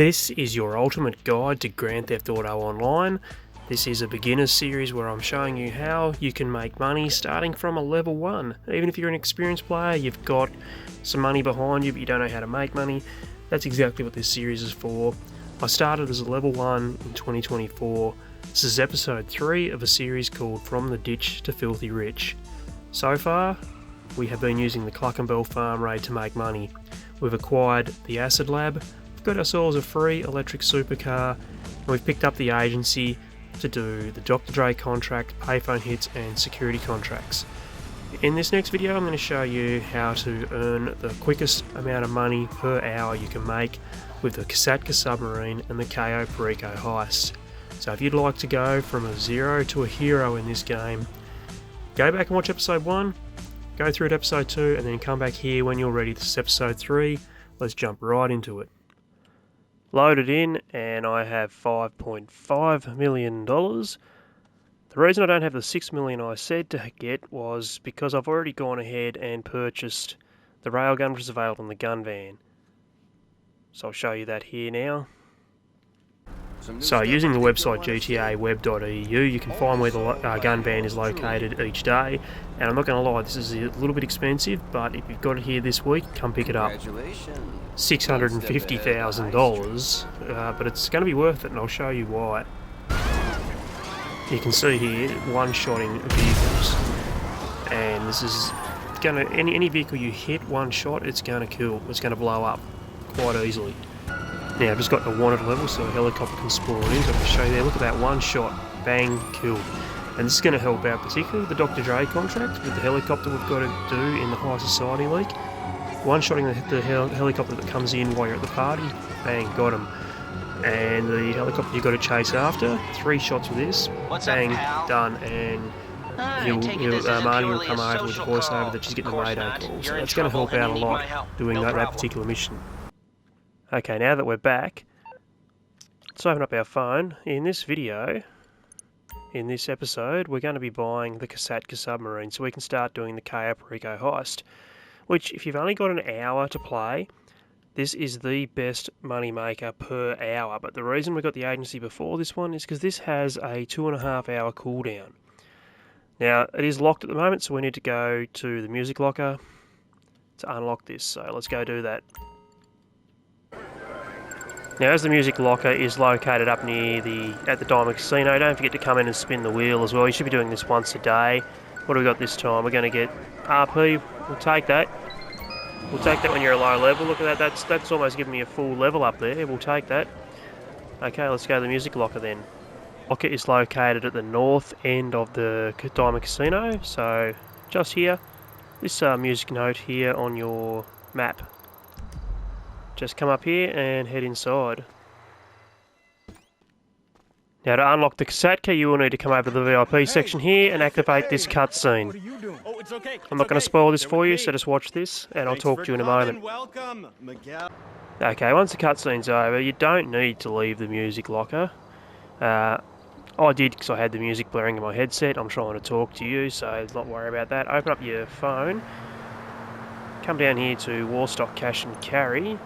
This is your ultimate guide to Grand Theft Auto Online. This is a beginner series where I'm showing you how you can make money starting from a level 1. Even if you're an experienced player, you've got some money behind you but you don't know how to make money, that's exactly what this series is for. I started as a level 1 in 2024. This is episode 3 of a series called From the Ditch to Filthy Rich. So far, we have been using the Cluckenbell farm raid to make money. We've acquired the Acid Lab, got ourselves a free electric supercar, and we've picked up the agency to do the Dr. Dre contract, payphone hits and security contracts. In this next video I'm going to show you how to earn the quickest amount of money per hour you can make with the Kosatka submarine and the Cayo Perico heist. So if you'd like to go from a zero to a hero in this game, go back and watch episode 1, go through to episode 2 and then come back here when you're ready. This is episode 3, let's jump right into it. Loaded in, and I have $5.5 million. The reason I don't have the $6 million I said to get was because I've already gone ahead and purchased the railgun which is available in the gun van. So I'll show you that here now. So using the website gtaweb.eu you can find where the gun van is located each day, and I'm not going to lie, this is a little bit expensive, but if you've got it here this week, come pick it up. $650,000, but it's going to be worth it, and I'll show you why. You can see here one-shotting vehicles, and this is going to any vehicle you hit one shot, it's going to kill, it's going to blow up quite easily. Now I've just got the wanted level so a helicopter can spawn in, so I can show you there, look at that, one shot, bang, killed. And this is going to help out particularly the Dr. Dre contract with the helicopter we've got to do in the High Society League. One-shotting the helicopter that comes in while you're at the party, bang, got him. And the helicopter you've got to chase after, 3 shots with this, bang, done, and Marty will come over with the voiceover that she's getting the radar call. So that's going to help out a lot doing that particular mission. Okay, now that we're back, let's open up our phone. In this video, in this episode, we're going to be buying the Kosatka submarine so we can start doing the Cayo Perico heist, which, if you've only got an hour to play, this is the best money maker per hour. But the reason we got the agency before this one is because this has a 2.5 hour cooldown. Now, it is locked at the moment, so we need to go to the music locker to unlock this, so let's go do that. Now, as the music locker is located up near at the Diamond Casino, don't forget to come in and spin the wheel as well. You should be doing this once a day. What do we got this time? We're going to get RP. We'll take that. We'll take that when you're a low level. Look at that. That's almost giving me a full level up there. We'll take that. Okay, let's go to the music locker then. Locker is located at the north end of the Diamond Casino. So just here. This music note here on your map. Just come up here and head inside. Now to unlock the Kosatka, you will need to come over to the VIP section here and activate this cutscene. I'm not going to spoil this for you, so just watch this and I'll talk to you in a moment. Okay, once the cutscene's over, you don't need to leave the music locker. I did because I had the music blaring in my headset. I'm trying to talk to you, so not worry about that. Open up your phone, come down here to Warstock Cash and Carry,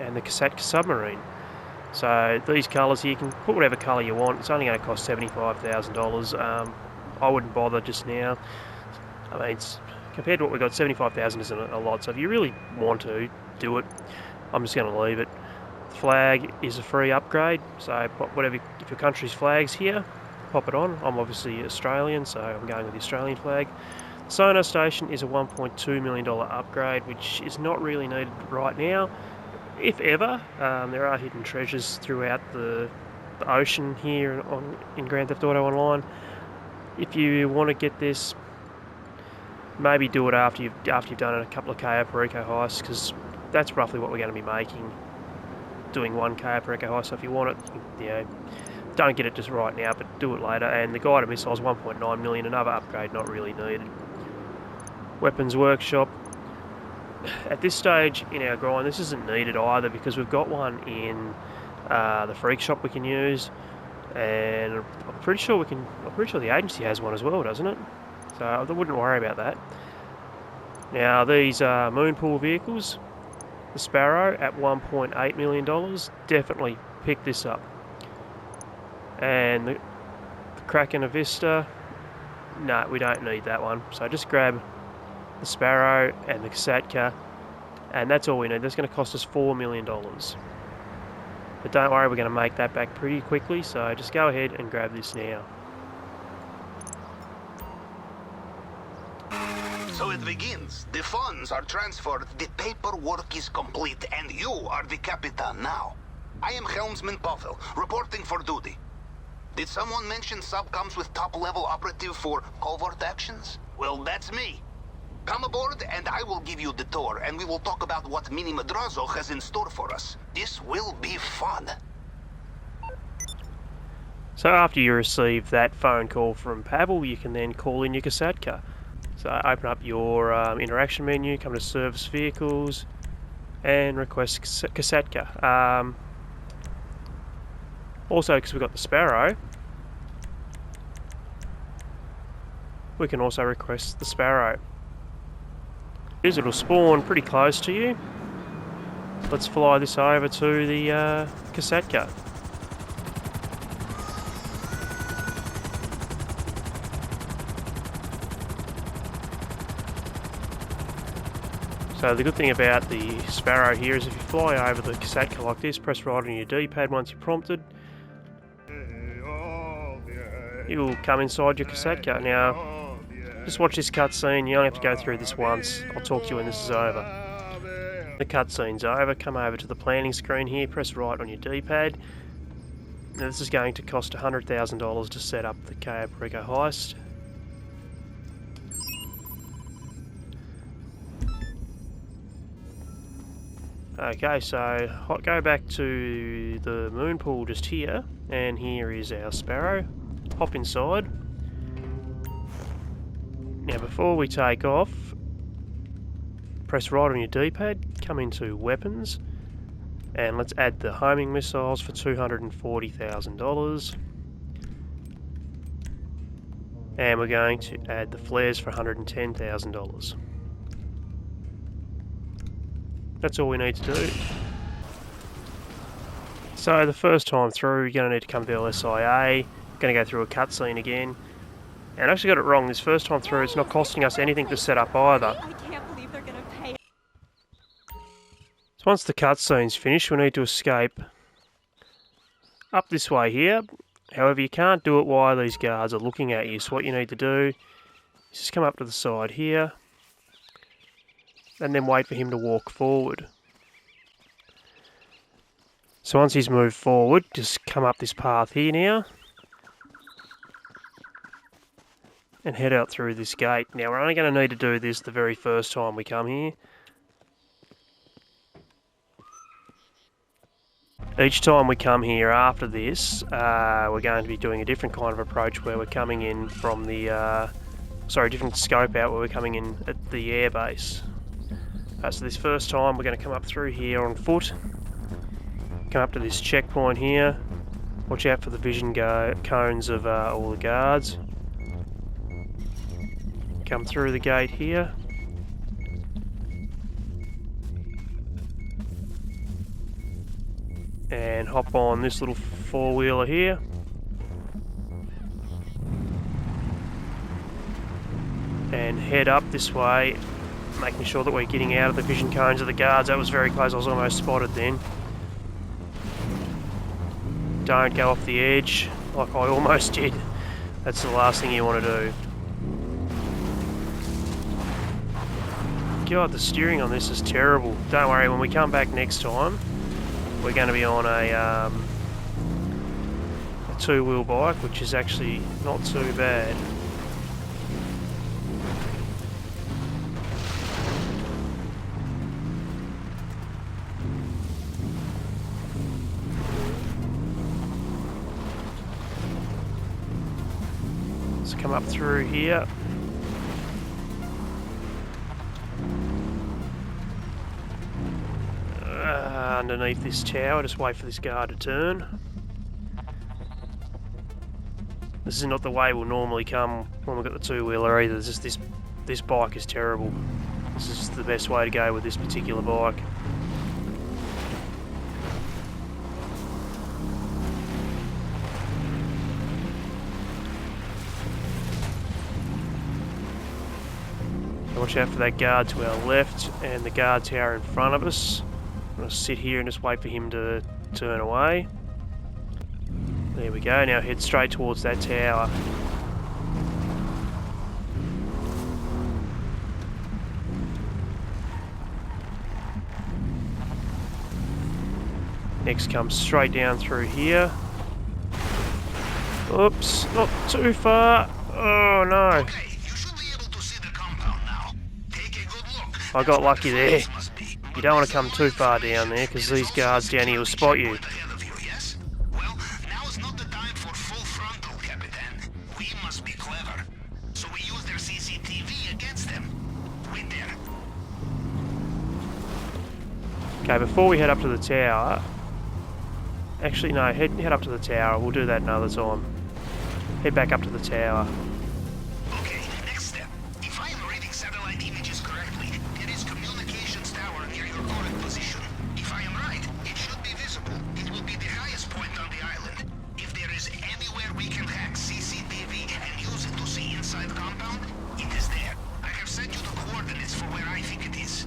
and the Kosatka submarine. So these colours here, you can put whatever colour you want. It's only going to cost $75,000. I wouldn't bother just now. I mean, compared to what we got, $75,000 isn't a lot. So if you really want to do it, I'm just going to leave it. The flag is a free upgrade. So pop whatever, if your country's flag's here, pop it on. I'm obviously Australian, so I'm going with the Australian flag. The sonar station is a $1.2 million upgrade, which is not really needed right now. If ever, there are hidden treasures throughout the ocean here in Grand Theft Auto Online. If you want to get this, maybe do it after you've done a couple of Cayo Perico heists, because that's roughly what we're going to be making, doing one Cayo Perico heist. So if you want it, you know, don't get it just right now, but do it later. And the guided missiles, 1.9 million, another upgrade not really needed. Weapons workshop. At this stage in our grind, this isn't needed either because we've got one in the freak shop we can use, and I'm pretty sure the agency has one as well, doesn't it? So I wouldn't worry about that. Now these moon pool vehicles, The Sparrow at $1.8 million. Definitely pick this up. And the Kraken Vista. No, we don't need that one. So just grab the Sparrow and the Kosatka. And that's all we need. That's going to cost us $4 million. But don't worry, we're going to make that back pretty quickly. So just go ahead and grab this now. So it begins. The funds are transferred, the paperwork is complete, and you are the Capitan now. I am Helmsman Puffel, reporting for duty. Did someone mention sub comes with top-level operative for covert actions? Well, that's me. Come aboard and I will give you the tour, and we will talk about what Mini Madrazo has in store for us. This will be fun. So after you receive that phone call from Pavel, you can then call in your Kosatka. So open up your interaction menu, come to service vehicles, and request Kosatka. Also, because we've got the Sparrow, we can also request the Sparrow. It'll spawn pretty close to you. Let's fly this over to the Kosatka. So the good thing about the Sparrow here is if you fly over the Kosatka like this, press right on your D-pad once you're prompted, you'll come inside your Kosatka. Now, just watch this cutscene. You only have to go through this once. I'll talk to you when this is over. The cutscene's over. Come over to the planning screen here, press right on your D-pad. Now this is going to cost $100,000 to set up the Cayo Perico heist. Okay, so go back to the moon pool just here, and here is our Sparrow. Hop inside. Now before we take off, press right on your D-pad, come into weapons, and let's add the homing missiles for $240,000. And we're going to add the flares for $110,000. That's all we need to do. So the first time through, you're going to need to come to LSIA. You're going to go through a cutscene again. And I actually got it wrong. This first time through, it's not costing us anything to set up either. I can't believe they're gonna pay. So once the cutscene's finished, we need to escape up this way here. However, you can't do it while these guards are looking at you. So what you need to do is just come up to the side here, and then wait for him to walk forward. So once he's moved forward, just come up this path here now, and head out through this gate. Now we're only going to need to do this the very first time we come here. Each time we come here after this, we're going to be doing a different kind of approach where we're coming in from the, different scope out where we're coming in at the airbase. So this first time we're going to come up through here on foot, come up to this checkpoint here, watch out for the vision cones of all the guards, come through the gate here, and hop on this little four-wheeler here, and head up this way, making sure that we're getting out of the vision cones of the guards. That was very close, I was almost spotted then. Don't go off the edge like I almost did. That's the last thing you want to do. God, the steering on this is terrible. Don't worry, when we come back next time, we're going to be on a two-wheel bike, which is actually not too bad. Let's come up through here. Underneath this tower, just wait for this guard to turn. This is not the way we'll normally come when we've got the two-wheeler either. It's just this bike is terrible. This is the best way to go with this particular bike. Watch out for that guard to our left and the guard tower in front of us. I'm going to sit here and just wait for him to turn away. There we go, now head straight towards that tower. Next comes straight down through here. Oops, not too far. Oh no. Okay, you should be able to see the compound now. Take a good look. I got lucky there. You don't want to come too far down there because these guards down here will spot you. Yes? Well, now is not the time for full frontal, Capitan. We must be clever. So we use their CCTV against them. Wait there. Okay, before we head up to the tower... Actually, no, head up to the tower. We'll do that another time. Head back up to the tower. Okay, next step. If I am reading satellite images correctly, there is communications tower near your current position. If I am right, it should be visible. It will be the highest point on the island. If there is anywhere we can hack CCTV and use it to see inside the compound, it is there. I have sent you the coordinates for where I think it is.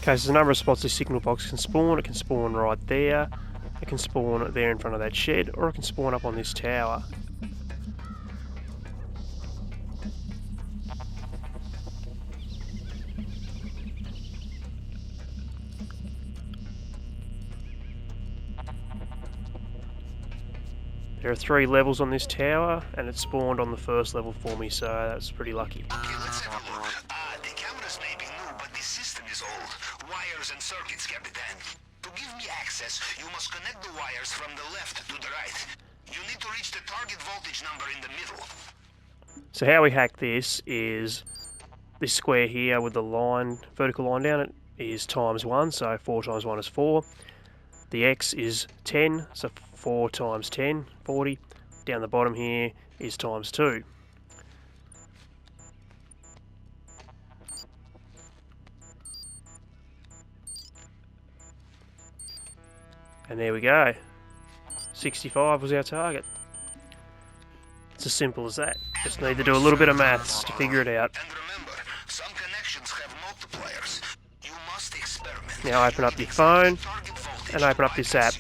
Okay, so there's a number of spots this signal box can spawn. It can spawn right there, it can spawn there in front of that shed, or it can spawn up on this tower. There are 3 levels on this tower, and it spawned on the first level for me, so that's pretty lucky. Okay, let's have a look. The cameras may be new, but the system is old. Wires and circuits, Capitan. To give me access, you must connect the wires from the left to the right. You need to reach the target voltage number in the middle. So how we hack this is this square here with the line, vertical line down it, is ×1, so 4 times 1 is 4. The X is 10, so 4 times 10, 40. Down the bottom here is ×2. And there we go. 65 was our target. It's as simple as that. Just need to do a little bit of maths to figure it out. And remember, some connections have multipliers. You must experiment. Now open up your phone and open up this app.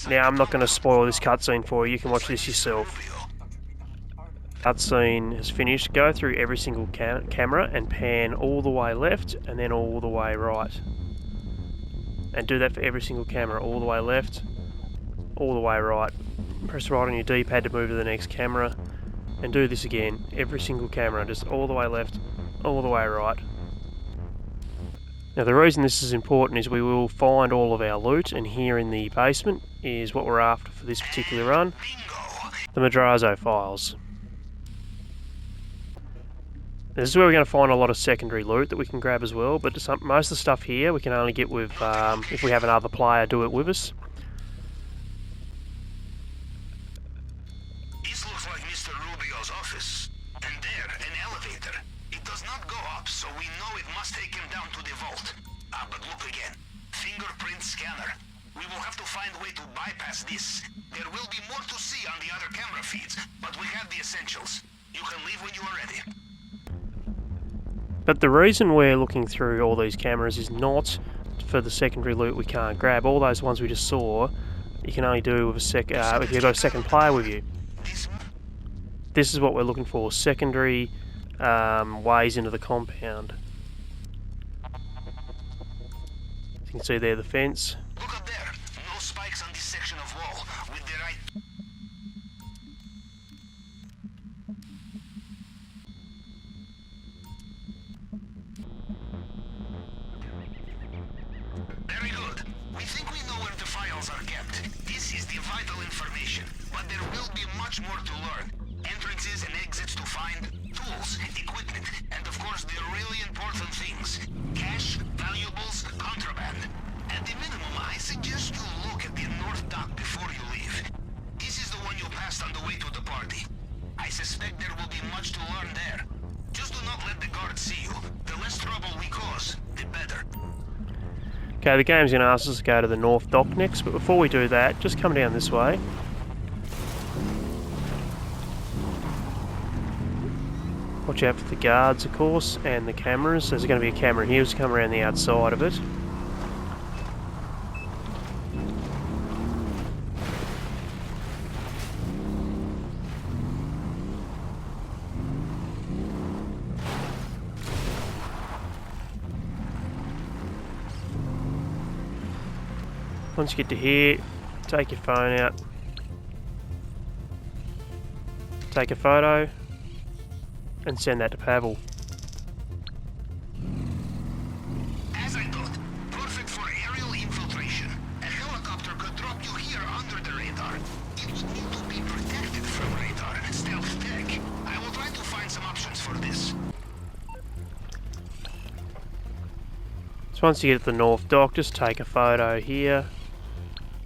Now I'm not going to spoil this cutscene for you, you can watch this yourself. Cutscene has finished. Go through every single camera and pan all the way left and then all the way right. And do that for every single camera, all the way left, all the way right. Press right on your D-pad to move to the next camera, and do this again, every single camera, just all the way left, all the way right. Now the reason this is important is we will find all of our loot, and here in the basement is what we're after for this particular run, the Madrazo files. This is where we're going to find a lot of secondary loot that we can grab as well, but most of the stuff here we can only get with if we have another player do it with us. This looks like Mr. Rubio's office. And there, an elevator. It does not go up, so we know it must take him down to the vault. But look again. Fingerprint scanner. We will have to find a way to bypass this. There will be more to see on the other camera feeds, but we have the essentials. You can leave when you are ready. But the reason we're looking through all these cameras is not for the secondary loot we can't grab. All those ones we just saw, you can only do with if you've got a second player with you. This is what we're looking for, secondary ways into the compound. You can see there the fence. Look up there. No spikes on this section of wall. With the right... Very good. We think we know where the files are kept. This is the vital information, but there will be much more to learn. Entrances and exits to find, tools, equipment, and of course the really important things. Cash, valuables, contraband. At the minimum, I suggest you look at the North Dock Okay, the game's going to ask us to go to the North Dock next, but before we do that, just come down this way. Watch out for the guards, of course, and the cameras. There's going to be a camera here, so come around the outside of it. Once you get to here, take your phone out, take a photo, and send that to Pavel. As I thought, perfect for aerial infiltration. A helicopter could drop you here under the radar. It would need to be protected from radar. Stealth tech. I will try to find some options for this. So once you get to the North Dock, just take a photo here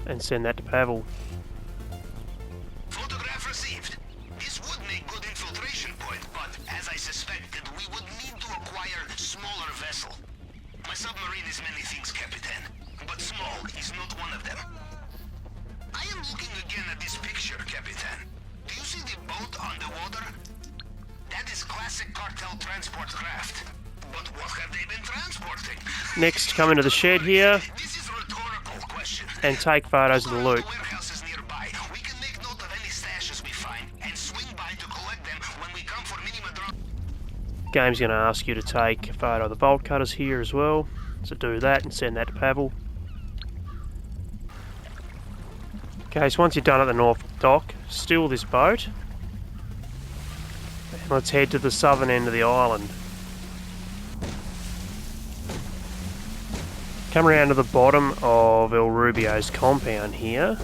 and send that to Pavel. Photograph received. This would make good infiltration point, but as I suspected, we would need to acquire smaller vessel. My submarine is many things, Capitan, but small is not one of them. I am looking again at this picture, Capitan. Do you see the boat on the water? That is classic cartel transport craft. But what have they been transporting? Next, come into the shed here This is a rhetorical question. and take photos of the loot. Warehouses nearby. We can make note of any stashes we find and swing by to collect them when we come for minimum drop. Game's going to ask you to take a photo of the bolt cutters here as well. So do that and send that to Pavel. Okay, so once you're done at the North Dock, steal this boat. And let's head to the southern end of the island. Come around to the bottom of El Rubio's compound here.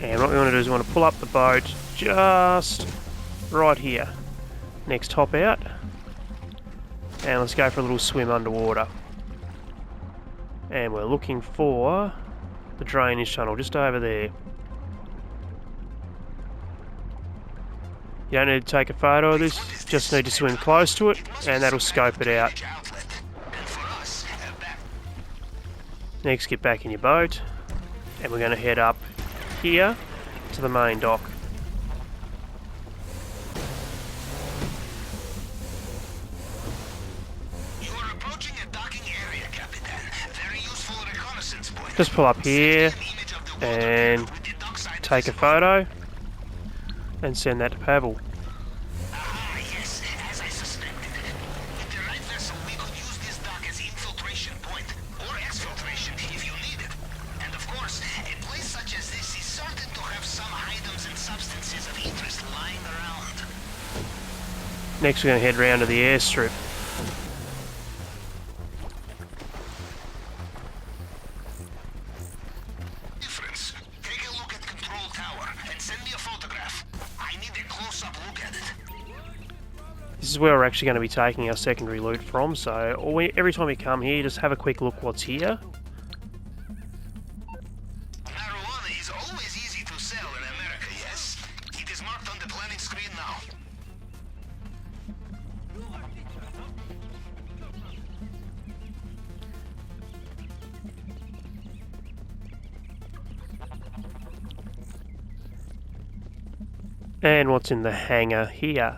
And what we want to do is we want to pull up the boat just right here. Next, hop out. And let's go for a little swim underwater. And we're looking for the drainage tunnel just over there. You don't need to take a photo of this, just need to swim close to it and that'll scope it out. Next, get back in your boat and we're going to head up here to the main dock. You are approaching a docking area, Capitan. Very useful reconnaissance point. Just pull up here and take a photo and send that to Pavel. Ah, yes, as I suspected. With the right vessel, we could use this dock as infiltration point, or exfiltration if you need it. And of course, a place such as this is certain to have some items and substances of interest lying around. Next, we're going to head round to the airstrip. Difference. Take a look at Control Tower and send me a photograph. I need a close-up look at it. This is where we're actually going to be taking our secondary loot from, so every time we come here, just have a quick look what's here. Marijuana is always easy to sell in America, yes? It is marked on the planning screen now. And what's in the hangar here.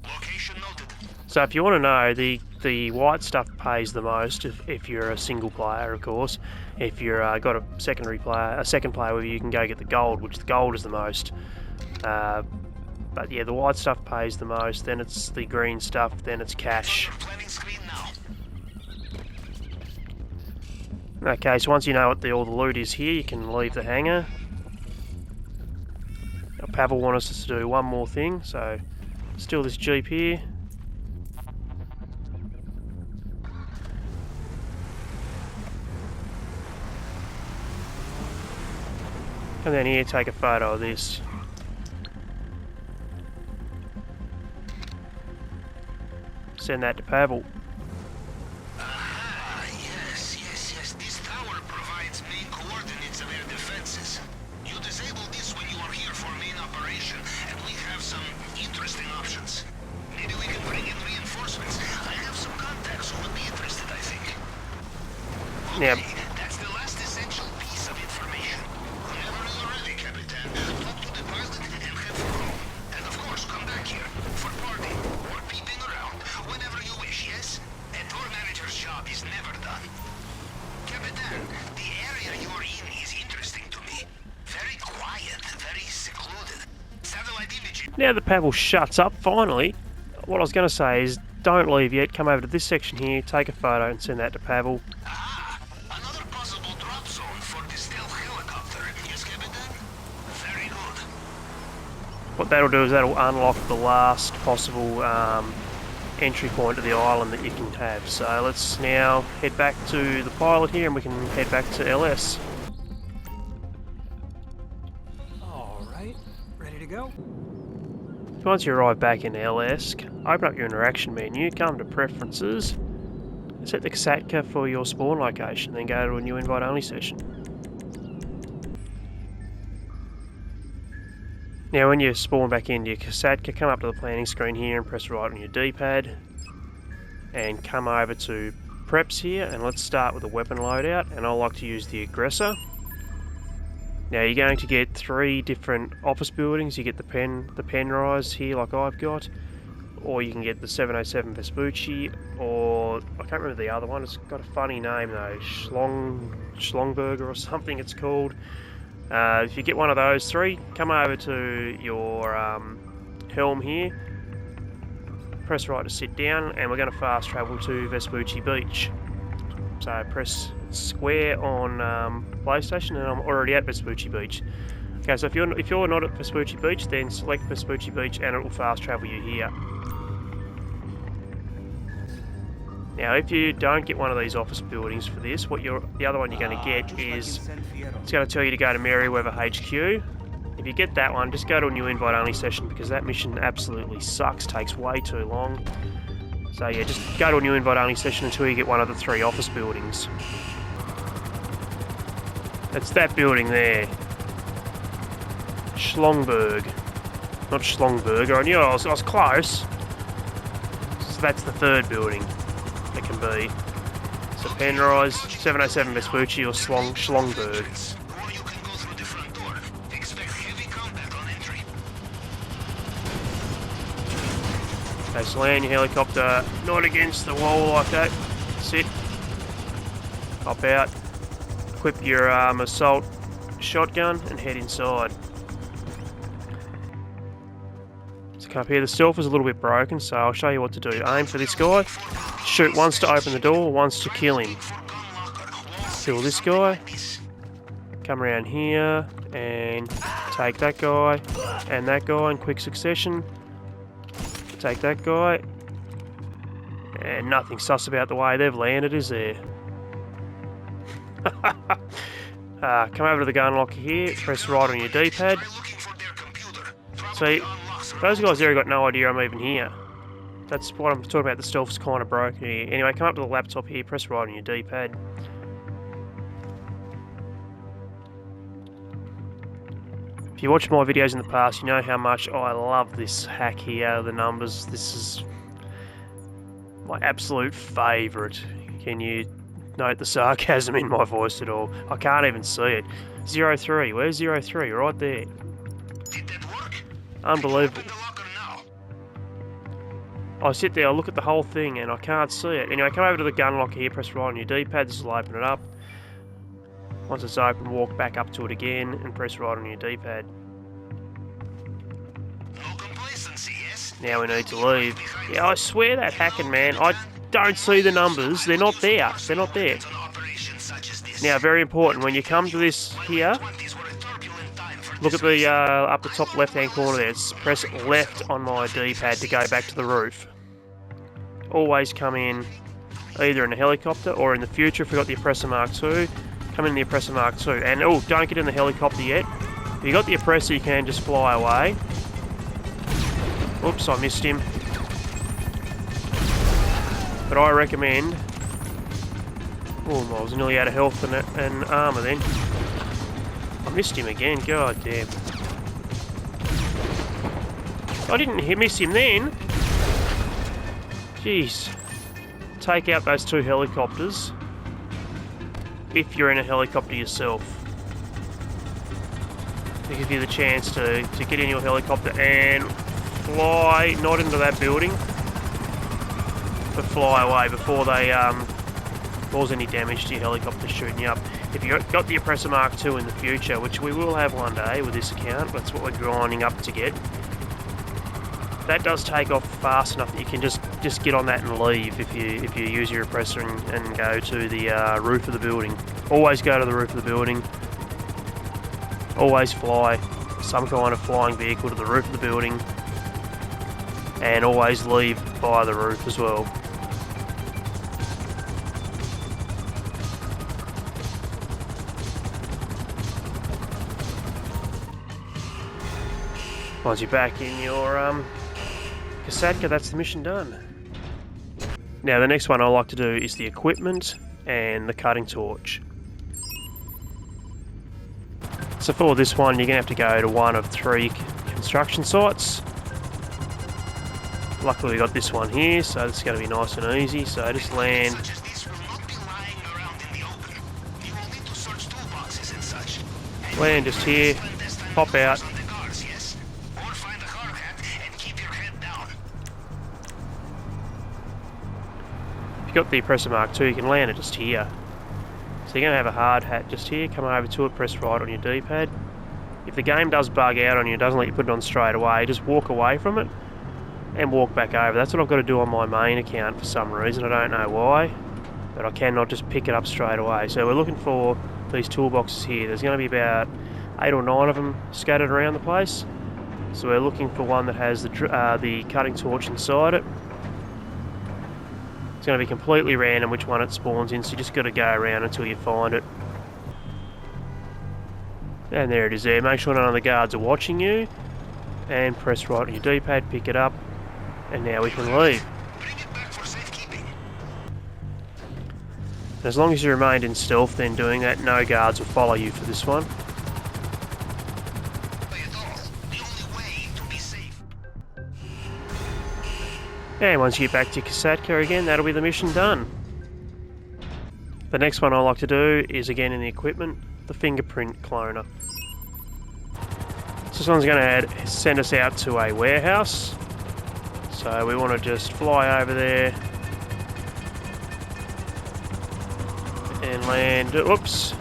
Location noted. So if you want to know, the white stuff pays the most if you're a single player, of course. If you're got a second player with you, you can go get the gold, which the gold is the most. But yeah, the white stuff pays the most, then it's the green stuff, then it's cash. Planning screen now. Okay, so once you know what all the loot is here, you can leave the hangar. Now, Pavel wants us to do one more thing, so steal this Jeep here. Come down here, take a photo of this. Send that to Pavel. Ah, yes. This tower provides main coordinates of air defenses. You disable this when you are here for options. Maybe we can bring in reinforcements. I have some contacts who would be interested, I think. Now, That's the last essential piece of information. Whenever you're ready, Capitan, talk to the pilot and head for home. And of course, come back here for party or peeping around whenever you wish, yes? A tour manager's job is never done. Capitan, the area you're in is interesting to me. Very quiet, very secluded. Satellite imaging. now the Pavel shuts up, finally. What I was going to say is, don't leave yet. Come over to this section here, take a photo and send that to Pavel. Another possible drop zone for the stealth helicopter. Yes, Capitan? Very good. What that'll do is that'll unlock the last possible entry point to the island that you can have. So let's now head back to the pilot here and we can head back to LS. Alright, ready to go? Once you arrive back in LS, open up your interaction menu, come to Preferences, set the Kosatka for your spawn location, then go to a new invite-only session. Now when you spawn back into your Kosatka, come up to the planning screen here and press right on your D-pad, and come over to Preps here, and let's start with the weapon loadout, and I like to use the Aggressor. Now you're going to get 3 different office buildings. You get the Penrise here like I've got, or you can get the 707 Vespucci, or I can't remember the other one, it's got a funny name though, Schlongberger or something it's called. If you get one of those 3, come over to your helm here, press right to sit down, and we're going to fast travel to Vespucci Beach. So press square on PlayStation, and I'm already at Vespucci Beach. Okay, so if you're not at Vespucci Beach, then select Vespucci Beach, and it will fast travel you here. Now, if you don't get one of these office buildings for this, the other one you're going to get is it's going to tell you to go to Merryweather HQ. If you get that one, just go to a new invite-only session because that mission absolutely sucks, takes way too long. So yeah, just go to a new invite-only session until you get one of the 3 office buildings. It's that building there. Schlongberg. Not Schlongberger. I knew I was close. So that's the 3rd building. It can be. So Penrise, 707 Vespucci or Schlongberg. Or you can go through the front door. Expect heavy combat on entry. Okay, so land your helicopter not against the wall like that. Sit. Hop out. Equip your assault shotgun and head inside. So come up here, the stealth is a little bit broken, so I'll show you what to do. Aim for this guy, shoot once to open the door, once to kill him. Kill this guy, come around here and take that guy and that guy in quick succession. Take that guy, and nothing sus about the way they've landed, is there? Come over to the gun locker here, press right on your D-pad. See, those guys there have got no idea I'm even here. That's what I'm talking about, the stealth's kind of broken here. Anyway, come up to the laptop here, press right on your D-pad. If you watched my videos in the past, you know how much I love this hack here, the numbers. This is my absolute favourite. Can you note the sarcasm in my voice at all? I can't even see it. 03, where's 03? Right there. Did that work? Unbelievable. Open the locker now. I sit there, I look at the whole thing and I can't see it. Anyway, come over to the gun locker here, press right on your D-pad, this will open it up. Once it's open, walk back up to it again and press right on your D-pad. No complacency, yes? Now we need to leave. Yeah, I swear that hacking, man, I don't see the numbers. They're not there. They're not there. An operation such as this. Now, very important, when you come to this here, 20s were a turbulent time for look at the up the top left-hand corner there. It's press left on my D-pad to go back to the roof. Always come in either in a helicopter or in the future, if we've got the Oppressor Mark II, come in the Oppressor Mark II. And, oh, don't get in the helicopter yet. If you got the Oppressor, you can just fly away. Oops, I missed him. But I recommend... Oh, I was nearly out of health and armour then. I missed him again, god damn. I didn't miss him then. Jeez. Take out those 2 helicopters. If you're in a helicopter yourself. They give you the chance to get in your helicopter and fly, not into that building, but fly away before they cause any damage to your helicopter shooting you up. If you've got the Oppressor Mark II in the future, which we will have one day with this account, that's what we're grinding up to get, that does take off fast enough that you can just get on that and leave if you use your oppressor and go to the roof of the building. Always go to the roof of the building. Always fly some kind of flying vehicle to the roof of the building, and always leave by the roof as well. Once you're back in your Kosatka, that's the mission done. Now the next one I like to do is the equipment and the cutting torch. So for this one, you're going to have to go to one of 3 construction sites. Luckily we got this one here, so this is going to be nice and easy. So just land. Land just here, pop out. If you've got the Oppressor Mark II, you can land it just here. So you're going to have a hard hat just here, come over to it, press right on your D-pad. If the game does bug out on you, it doesn't let you put it on straight away, just walk away from it and walk back over. That's what I've got to do on my main account for some reason, I don't know why, but I cannot just pick it up straight away. So we're looking for these toolboxes here. There's going to be about 8 or 9 of them scattered around the place. So we're looking for one that has the cutting torch inside it. It's going to be completely random which one it spawns in, so you just got to go around until you find it. And there it is there. Make sure none of the guards are watching you. And press right on your D-pad, pick it up, and now we can leave. As long as you remained in stealth then doing that, no guards will follow you for this one. And once you get back to Kosatka again, that'll be the mission done. The next one I like to do is again in the equipment, the fingerprint cloner. So this one's going to send us out to a warehouse. So we want to just fly over there and land. Whoops.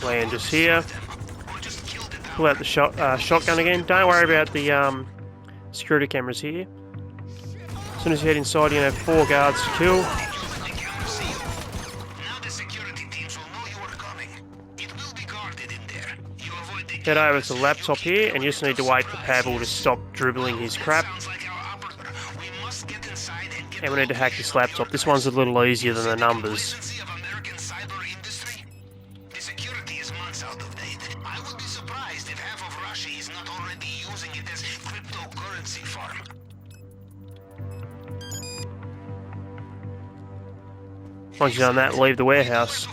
Land just here. Pull out the shotgun again. Don't worry about the security cameras here. As soon as you head inside, you're going to have 4 guards to kill. Head over to the laptop here, and you just need to wait for Pavel to stop dribbling his crap. And we need to hack this laptop. This one's a little easier than the numbers. Once you've done that, leave the warehouse.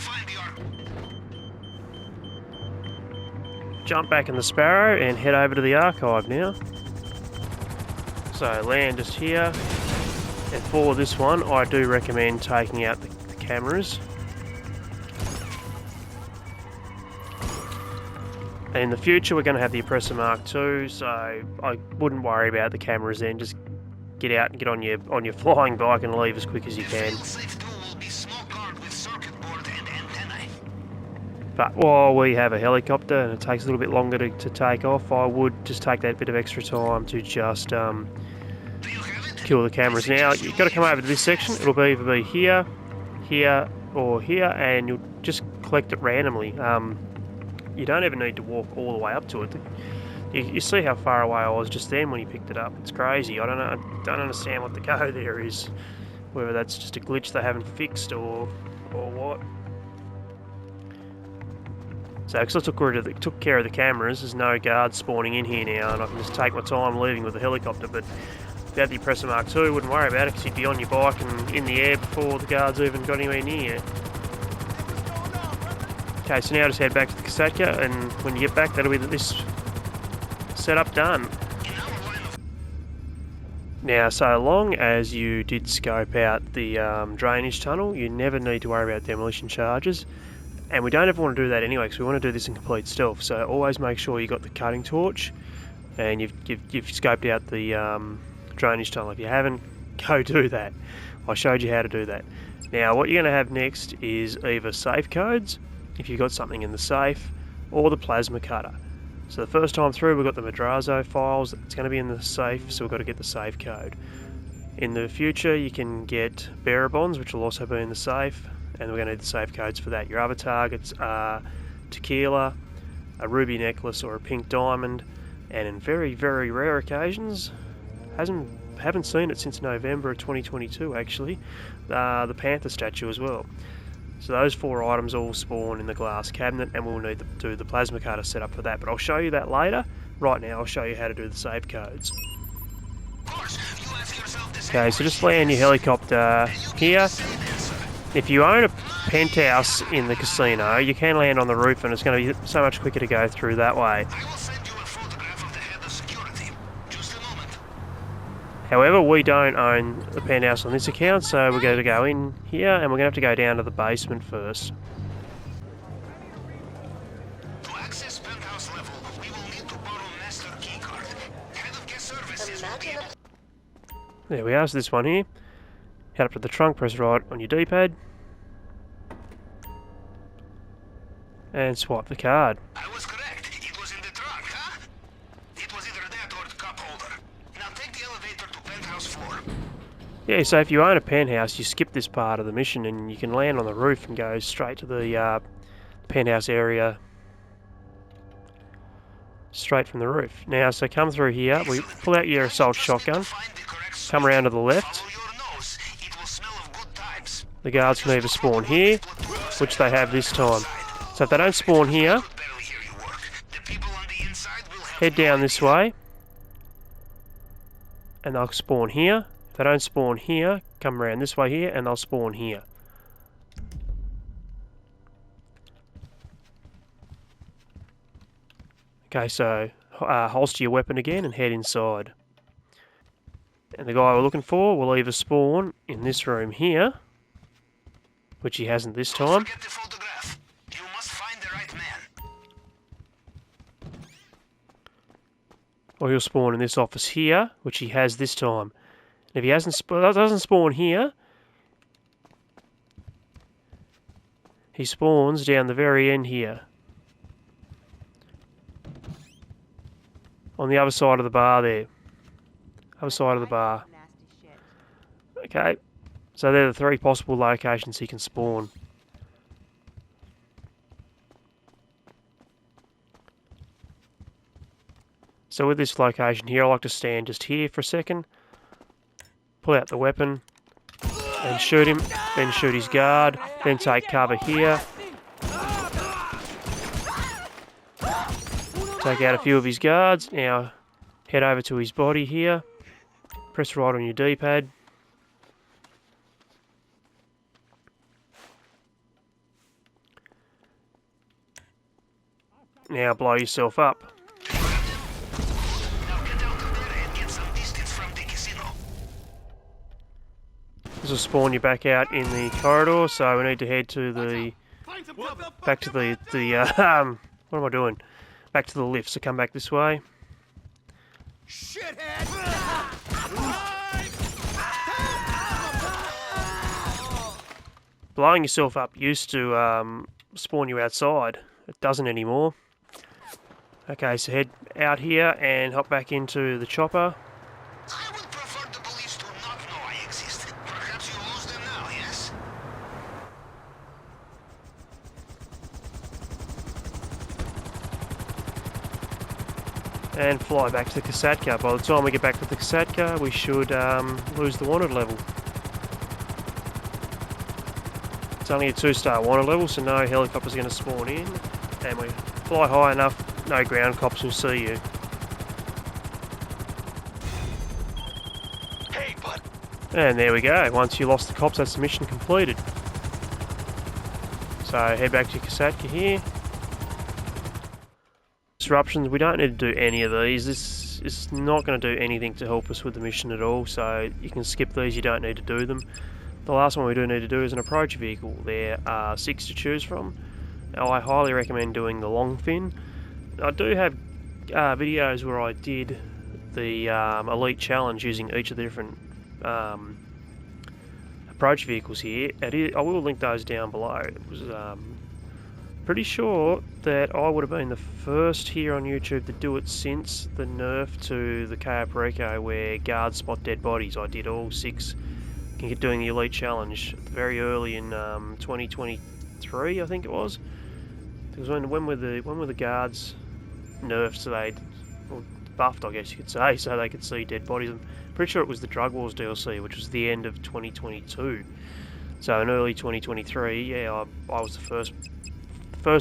Jump back in the Sparrow and head over to the archive now. So land just here. And for this one, I do recommend taking out the cameras. And in the future, we're going to have the Oppressor Mark II, so I wouldn't worry about the cameras then. Just get out and get on your flying bike and leave as quick as you can. But while we have a helicopter and it takes a little bit longer to take off, I would just take that bit of extra time to just kill the cameras. Now, you've got to come over to this section. It'll either be here, here, or here, and you'll just collect it randomly. You don't even need to walk all the way up to it. You see how far away I was just then when you picked it up. It's crazy. I don't understand what the go there is. Whether that's just a glitch they haven't fixed or what. So, because I took care of the cameras, there's no guards spawning in here now, and I can just take my time leaving with the helicopter. But Without the Oppressor Mark II, wouldn't worry about it because you'd be on your bike and in the air before the guards even got anywhere near you. Okay, so now just head back to the Kosatka, and when you get back, that'll be this setup done. Now, so long as you did scope out the drainage tunnel, you never need to worry about demolition charges. And we don't ever want to do that anyway, because we want to do this in complete stealth. So always make sure you got the cutting torch, and you've scoped out the drainage tunnel. If you haven't, go do that. I showed you how to do that. Now, what you're going to have next is either safe codes, if you've got something in the safe, or the plasma cutter. So the first time through, we've got the Madrazo files. It's going to be in the safe, so we've got to get the safe code. In the future, you can get bearer bonds, which will also be in the safe, and we're going to need the safe codes for that. Your other targets are tequila, a ruby necklace, or a pink diamond, and in very, very rare occasions, haven't seen it since November of 2022 actually, the panther statue as well. So those 4 items all spawn in the glass cabinet, and we'll need to do the plasma cutter setup for that, but I'll show you that later. Right now I'll show you how to do the save codes. Okay, so just land your helicopter here. If you own a penthouse in the casino, you can land on the roof, and it's going to be so much quicker to go through that way. However, we don't own the penthouse on this account, so we're going to go in here, and we're going to have to go down to the basement first. To access penthouse level, we will need to borrow master keycard. Head of guest services will be... There we are, so this one here. Head up to the trunk, press right on your D-pad, and swipe the card. I was correct. It was in the trunk, huh? It was either that or the cup holder. Now take the elevator to penthouse 4. Yeah, so if you own a penthouse, you skip this part of the mission, and you can land on the roof and go straight to the penthouse area, straight from the roof. Now, so come through here, we pull out your assault shotgun, come around to the left. The guards can either spawn here, which they have this time. So if they don't spawn here, head down this way, and they'll spawn here. If they don't spawn here, come around this way here, and they'll spawn here. Okay, so holster your weapon again and head inside. And the guy we're looking for will either spawn in this room here, which he hasn't this time. Forget the photograph. You must find the right man. Or he'll spawn in this office here, which he has this time. And if he doesn't spawn here, he spawns down the very end here, on the other side of the bar there. Other side of the bar. Okay, so they're the 3 possible locations he can spawn. So with this location here, I like to stand just here for a second, pull out the weapon, and shoot him, then shoot his guard, then take cover here, take out a few of his guards. Now head over to his body here, press right on your D-pad, now blow yourself up. This will spawn you back out in the corridor, so we need to head to the... back to the what am I doing? Back to the lift, so come back this way. Blowing yourself up used to spawn you outside. It doesn't anymore. Okay, so head out here and hop back into the chopper. I would prefer the police to not know I exist. Perhaps you lose them now, yes? And fly back to the Kosatka. By the time we get back to the Kosatka, we should lose the wanted level. It's only a 2-star wanted level, so no helicopter's going to spawn in. And we fly high enough, no ground cops will see you. And there we go. Once you lost the cops, that's the mission completed. So head back to Kosatka here. Disruptions, we don't need to do any of these. This is not going to do anything to help us with the mission at all, so you can skip these, you don't need to do them. The last one we do need to do is an approach vehicle. There are 6 to choose from. I highly recommend doing the long fin. I do have videos where I did the elite challenge using each of the different approach vehicles here. I will link those down below. It was pretty sure that I would have been the first here on YouTube to do it since the nerf to the Cayo Perico where guards spot dead bodies. I did all 6 doing the elite challenge very early in 2023, I think it was. Because when were the guards nerfed, so or buffed, I guess you could say, so they could see dead bodies. I'm pretty sure it was the Drug Wars DLC, which was the end of 2022. So in early 2023, yeah, I was the first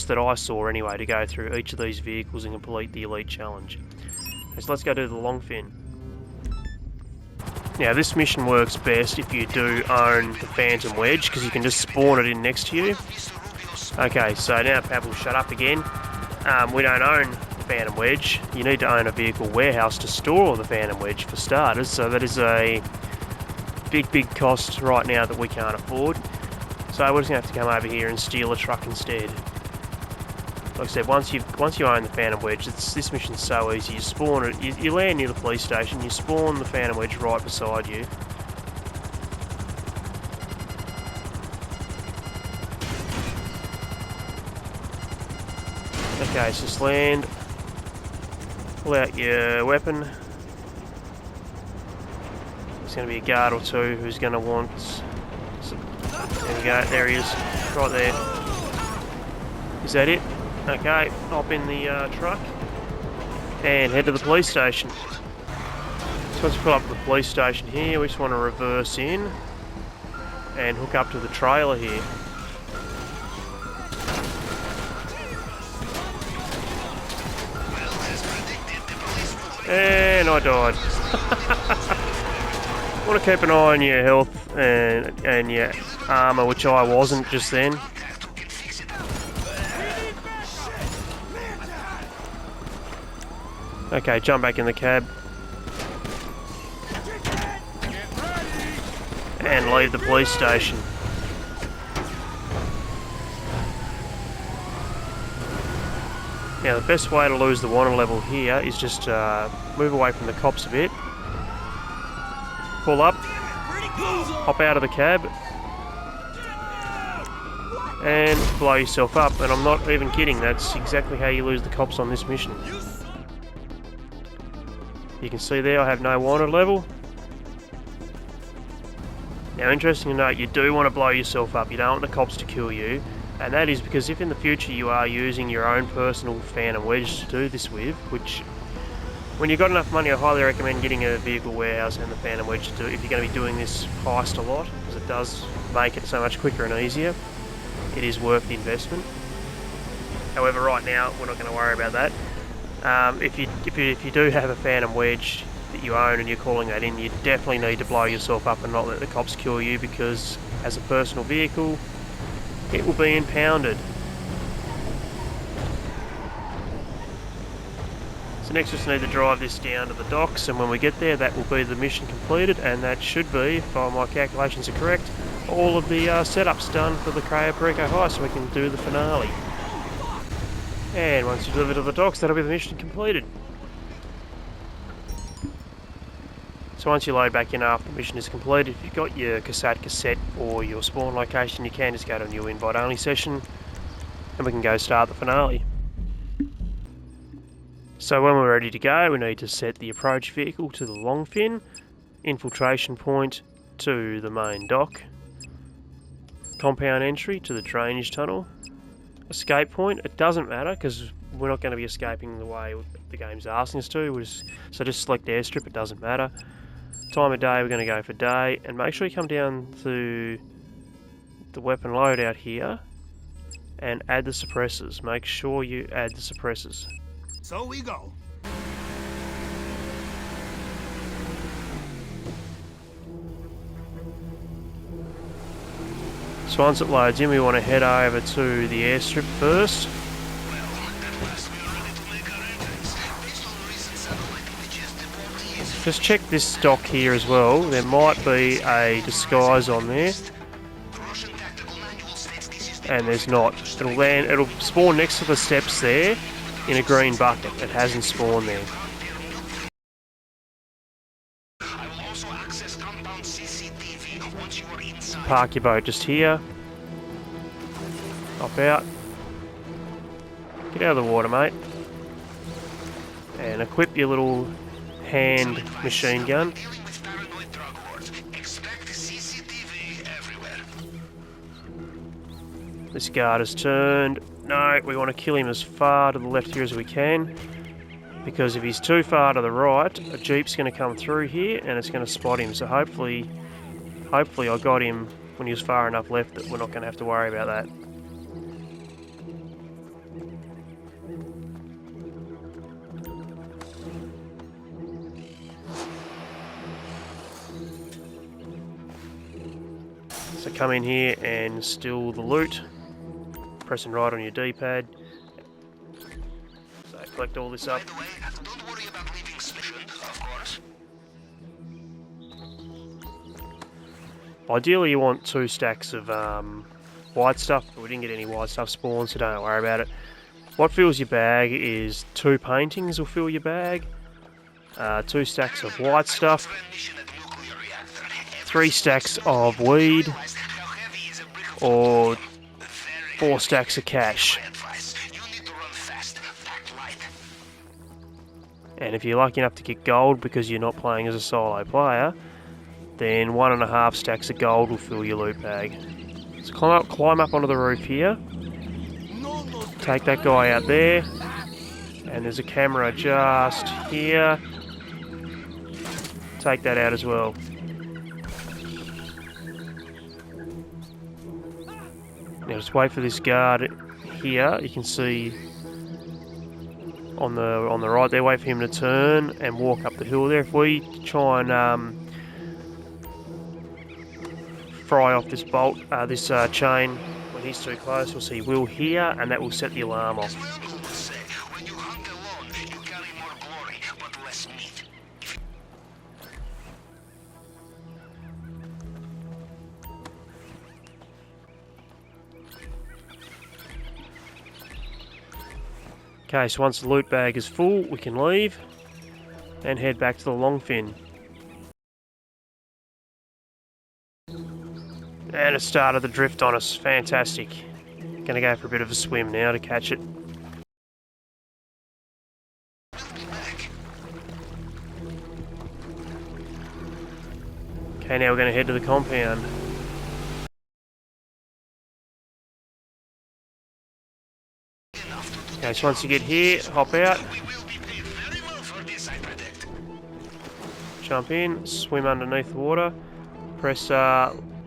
that I saw anyway to go through each of these vehicles and complete the elite challenge. So let's go do the long fin. Now this mission works best if you do own the Phantom Wedge, because you can just spawn it in next to you. Okay, so now Pab will shut up again. We don't own the Phantom Wedge. You need to own a vehicle warehouse to store the Phantom Wedge for starters, so that is a big cost right now that we can't afford. So we're just going to have to come over here and steal a truck instead. Like I said, once you own the Phantom Wedge, this mission's so easy. You spawn it, you land near the police station, you spawn the Phantom Wedge right beside you. Okay, so just land, pull out your weapon. There's going to be a guard or two who's going to want some. There we go, there he is, right there. Is that it? Okay, hop in the truck and head to the police station. So once we pull up to the police station here, we just want to reverse in and hook up to the trailer here. And I died. Want to keep an eye on your health and your armour, which I wasn't just then. Okay, jump back in the cab. And leave the police station. Now the best way to lose the wanted level here is just move away from the cops a bit. Pull up. Hop out of the cab. And blow yourself up. And I'm not even kidding, that's exactly how you lose the cops on this mission. You can see there I have no wanted level. Now interesting to note, you do want to blow yourself up, you don't want the cops to kill you, and that is because if in the future you are using your own personal Phantom Wedge to do this with, which when you've got enough money I highly recommend getting a vehicle warehouse and the Phantom Wedge to do it if you're going to be doing this heist a lot, because it does make it so much quicker and easier. It is worth the investment. However, right now we're not going to worry about that. If you do have a Phantom Wedge that you own and you're calling that in, you definitely need to blow yourself up and not let the cops kill you, because as a personal vehicle it will be impounded. So next we just need to drive this down to the docks, and when we get there that will be the mission completed, and that should be, if my calculations are correct, all of the setups done for the Cayo Perico heist, so we can do the finale. And once you deliver to the docks, that'll be the mission completed. So once you load back in after the mission is completed, if you've got your Kosatka set or your spawn location, you can just go to a new invite only session and we can go start the finale. So when we're ready to go, we need to set the approach vehicle to the long fin, infiltration point to the main dock, compound entry to the drainage tunnel, escape point, it doesn't matter because we're not going to be escaping the way the game's asking us to, so just select airstrip, it doesn't matter. Time of day, we're going to go for day, and make sure you come down to the weapon loadout here and add the suppressors. Make sure you add the suppressors. So we go. So once it loads in, we want to head over to the airstrip first. Just check this stock here as well. There might be a disguise on there. And there's not. It'll spawn next to the steps there in a green bucket. It hasn't spawned there. So park your boat just here. Hop out. Get out of the water, mate. And equip your little hand machine gun. This guard has turned. No, we want to kill him as far to the left here as we can, because if he's too far to the right, a jeep's going to come through here and it's going to spot him. So hopefully I got him when he was far enough left that we're not going to have to worry about that. So come in here and steal the loot, pressing right on your D-pad. So collect all this up. Don't worry about leaving suspicion, of course. Ideally you want 2 stacks of white stuff, but we didn't get any white stuff spawned, so don't worry about it. What fills your bag is 2 paintings will fill your bag, 2 stacks of white stuff, 3 stacks of weed, or 4 stacks of cash. And if you're lucky enough to get gold because you're not playing as a solo player, then 1.5 stacks of gold will fill your loot bag. So climb up onto the roof here. Take that guy out there. And there's a camera just here. Take that out as well. Now just wait for this guard here. You can see on the right there. Wait for him to turn and walk up the hill there. If we try and fry off this bolt, this chain when he's too close, we'll see Will here, and that will set the alarm off. Okay, so once the loot bag is full, we can leave and head back to the Longfin. And it started the drift on us. Fantastic. Gonna go for a bit of a swim now to catch it. Okay, now we're gonna head to the compound. Okay, so once you get here, hop out. Jump in, swim underneath the water. Press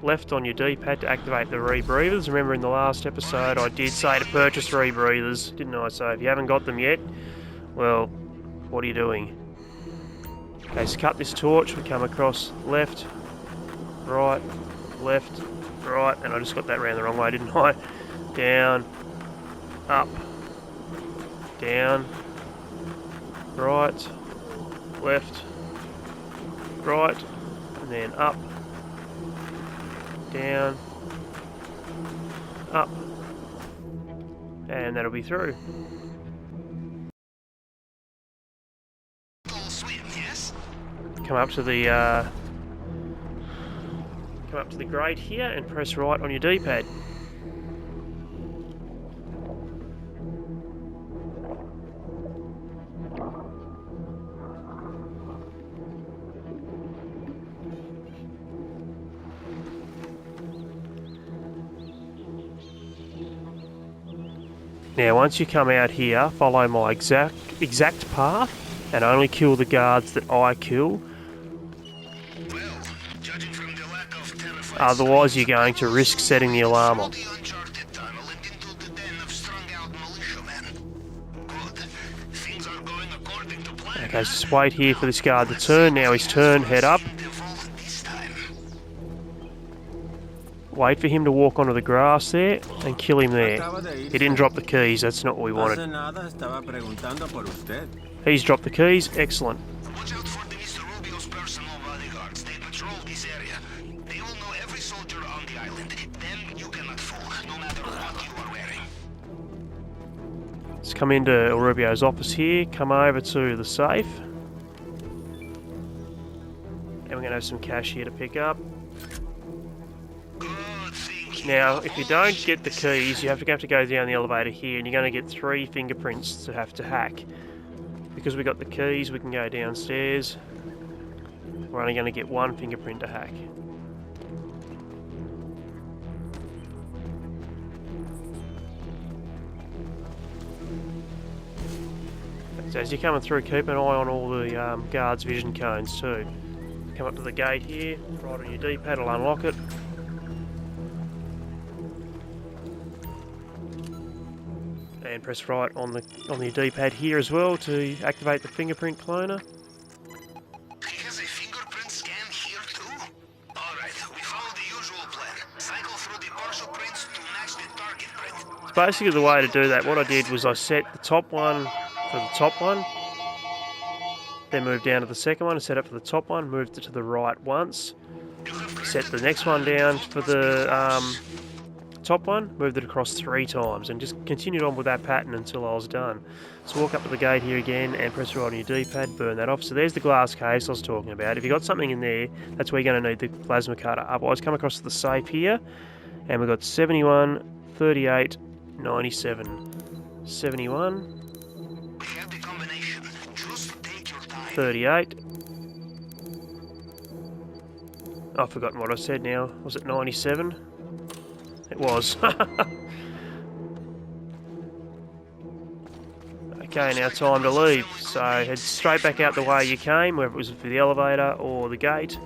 left on your D-pad to activate the rebreathers. Remember in the last episode I did say to purchase rebreathers, didn't I? So if you haven't got them yet, well, what are you doing? Okay, so cut this torch, we come across left, right, and I just got that round the wrong way, didn't I? Down, up, down, right, left, right, and then up, down, up, and that'll be through. Come up to the grate here and press right on your D-pad. Now once you come out here, follow my exact path and only kill the guards that I kill. Otherwise you're going to risk setting the alarm off. Okay, just wait here for this guard to turn. Now he's turned, head up. Wait for him to walk onto the grass there and kill him there. He didn't drop the keys, that's not what we wanted. He's dropped the keys, excellent. Watch out for the Mr. Rubio's personal bodyguards. They patrol this area. They will know every soldier on the island. Them you cannot fool, no matter what you are wearing. Let's come into El Rubio's office here, come over to the safe. And we're going to have some cash here to pick up. Now, if you don't get the keys, you have to go down the elevator here, and you're going to get 3 fingerprints to have to hack. Because we got the keys, we can go downstairs. We're only going to get 1 fingerprint to hack. So as you're coming through, keep an eye on all the guards' vision cones too. Come up to the gate here, right on your D-pad will unlock it. And press right on the D-pad here as well to activate the fingerprint cloner. He has a fingerprint scan here too? Alright, we follow the usual plan. Cycle through the partial prints to match the target print. So basically the way to do that, what I did was I set the top one for the top one, then moved down to the second one and set it for the top one, moved it to the right once, set the next one down for the top one, moved it across 3 times, and just continued on with that pattern until I was done. So walk up to the gate here again and press right on your D-pad, burn that off. So there's the glass case I was talking about. If you've got something in there, that's where you're going to need the plasma cutter. Otherwise, come across to the safe here, and we've got 71, 38, 97. 71. We have the combination. Just take your time. 38. I've forgotten what I said now. Was it 97? It was. Okay, now time to leave. So head straight back out the way you came, whether it was for the elevator or the gate.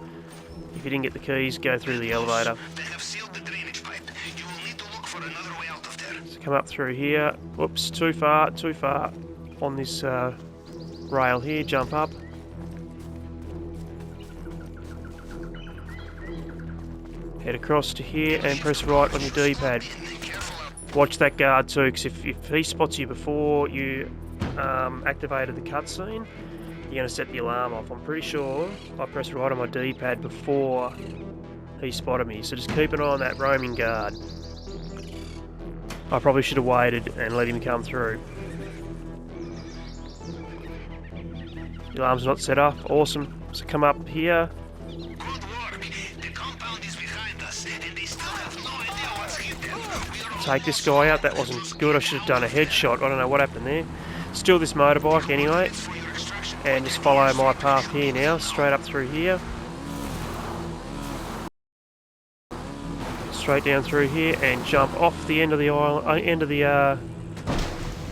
If you didn't get the keys, go through the elevator. They have sealed the drainage pipe. You will need to look for another way out of there. So come up through here. Whoops, too far. On this rail here, jump up. Head across to here and press right on your D-pad. Watch that guard too, because if he spots you before you activated the cutscene, you're going to set the alarm off. I'm pretty sure I pressed right on my D-pad before he spotted me, so just keep an eye on that roaming guard. I probably should have waited and let him come through. The alarm's not set up, awesome. So come up here. Good work. The compound is behind us, and they still have no idea what's hit them. We are Take this guy out, that wasn't good, I should have done a headshot, I don't know what happened there. Steal this motorbike anyway, and just follow my path here now, straight up through here. Straight down through here and jump off the end of the island,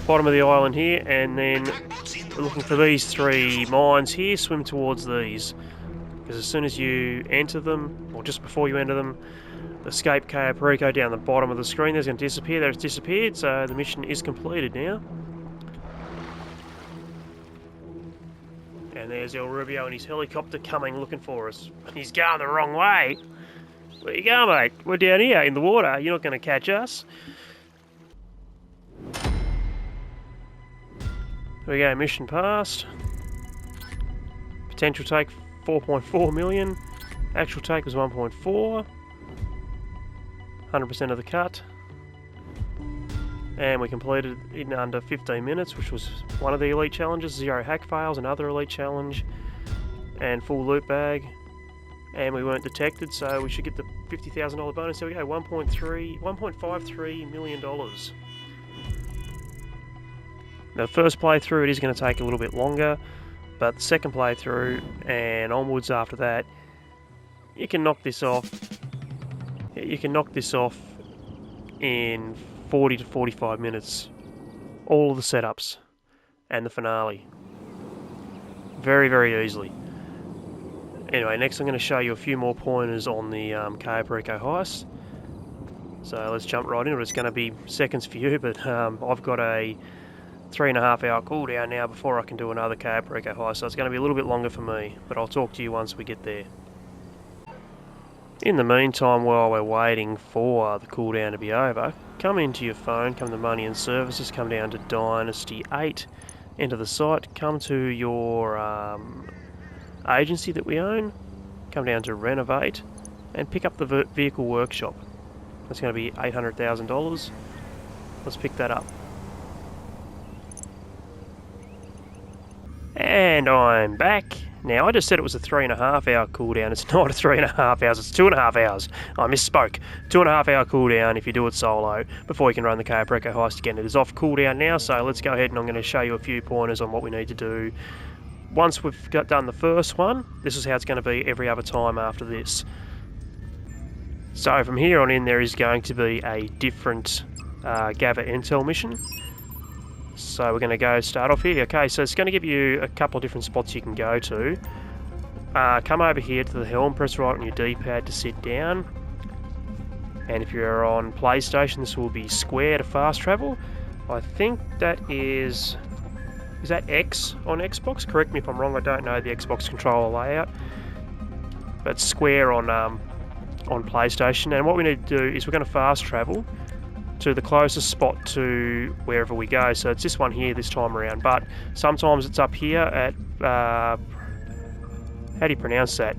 bottom of the island here, and then we're looking for these 3 mines here, swim towards these. Because as soon as you enter them, or just before you enter them, escape Cayo Perico down the bottom of the screen, there's going to disappear. There it's disappeared, so the mission is completed now. And there's El Rubio and his helicopter coming looking for us. He's going the wrong way. Where you going, mate? We're down here in the water. You're not going to catch us. There we go, mission passed. Potential take 4.4 million. Actual take was 1.4. 100% of the cut. And we completed it in under 15 minutes, which was one of the elite challenges. 0 hack fails, another elite challenge, and full loot bag. And we weren't detected, so we should get the $50,000 bonus. There we go, $1.53 million. Now, the first playthrough, it is going to take a little bit longer, but the second playthrough and onwards after that, you can knock this off. You can knock this off in 40 to 45 minutes. All of the setups and the finale. Very, very easily. Anyway, next I'm going to show you a few more pointers on the Cayo Perico heist. So let's jump right into it. It's going to be seconds for you, but I've got a 3.5 hour cooldown now before I can do another Cayo Perico heist, so it's going to be a little bit longer for me, but I'll talk to you once we get there. In the meantime, while we're waiting for the cooldown to be over, come into your phone, come to Money and Services, come down to Dynasty 8, enter the site, come to your agency that we own, come down to Renovate, and pick up the Vehicle Workshop. That's going to be $800,000. Let's pick that up. And I'm back. Now, I just said it was a 3.5 hour cooldown. It's not a 3.5 hours, it's 2.5 hours. I misspoke. 2.5 hour cooldown if you do it solo before you can run the Cayo Perico heist again. It is off cooldown now, so let's go ahead and I'm going to show you a few pointers on what we need to do. Once we've done the first one, this is how it's going to be every other time after this. So from here on in, there is going to be a different gather intel mission. So we're going to go start off here. Okay, so it's going to give you a couple of different spots you can go to. Come over here to the helm, press right on your D-pad to sit down. And if you're on PlayStation, this will be square to fast travel. I think that is that X on Xbox? Correct me if I'm wrong, I don't know the Xbox controller layout. But square on PlayStation. And what we need to do is we're going to fast travel to the closest spot to wherever we go. So it's this one here this time around, but sometimes it's up here at how do you pronounce that?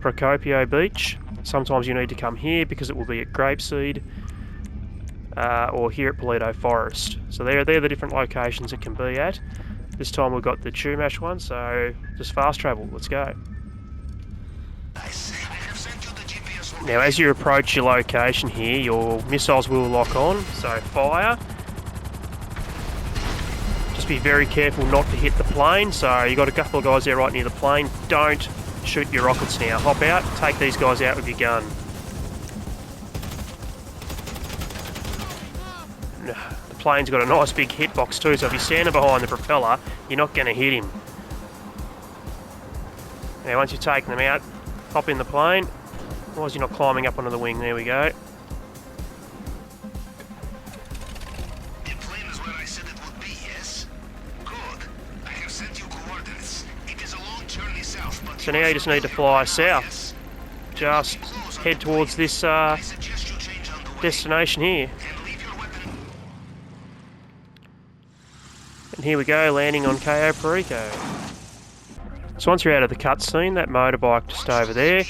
Procopio Beach. Sometimes you need to come here because it will be at Grapeseed, or here at Polito Forest. So they're the different locations it can be at. This time we've got the Chumash one, so just fast travel. Let's go. Now, as you approach your location here, your missiles will lock on, so fire. Just be very careful not to hit the plane. So you've got a couple of guys there right near the plane. Don't shoot your rockets now. Hop out, take these guys out with your gun. The plane's got a nice big hitbox too, so if you're standing behind the propeller, you're not going to hit him. Now, once you've taken them out, hop in the plane. Why is he not climbing up onto the wing? There we go. The plane is where I said it would be, yes? Good. I have sent you coordinates. It is a long journey south, but so now you just need to fly south. Just head towards this destination here. And here we go, landing on Cayo Perico. So once you're out of the cutscene, that motorbike just over there.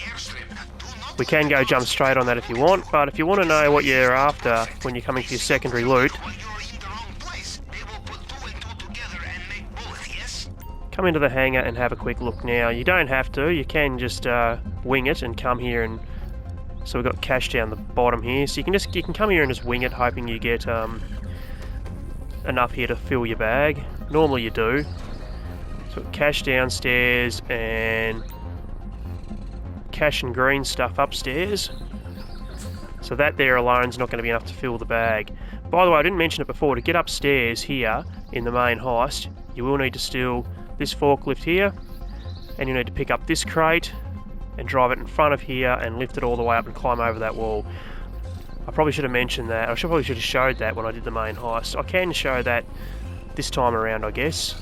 We can go jump straight on that if you want, but if you want to know what you're after when you're coming for your secondary loot, come into the hangar and have a quick look now. You don't have to, you can just wing it and come here, and so we've got cash down the bottom here, so you can come here and just wing it, hoping you get enough here to fill your bag. Normally you do. So cash downstairs and cash and green stuff upstairs. So that there alone is not going to be enough to fill the bag. By the way, I didn't mention it before, to get upstairs here in the main heist, you will need to steal this forklift here, and you need to pick up this crate and drive it in front of here and lift it all the way up and climb over that wall. I probably should have mentioned that. I probably should have showed that when I did the main heist. I can show that this time around, I guess,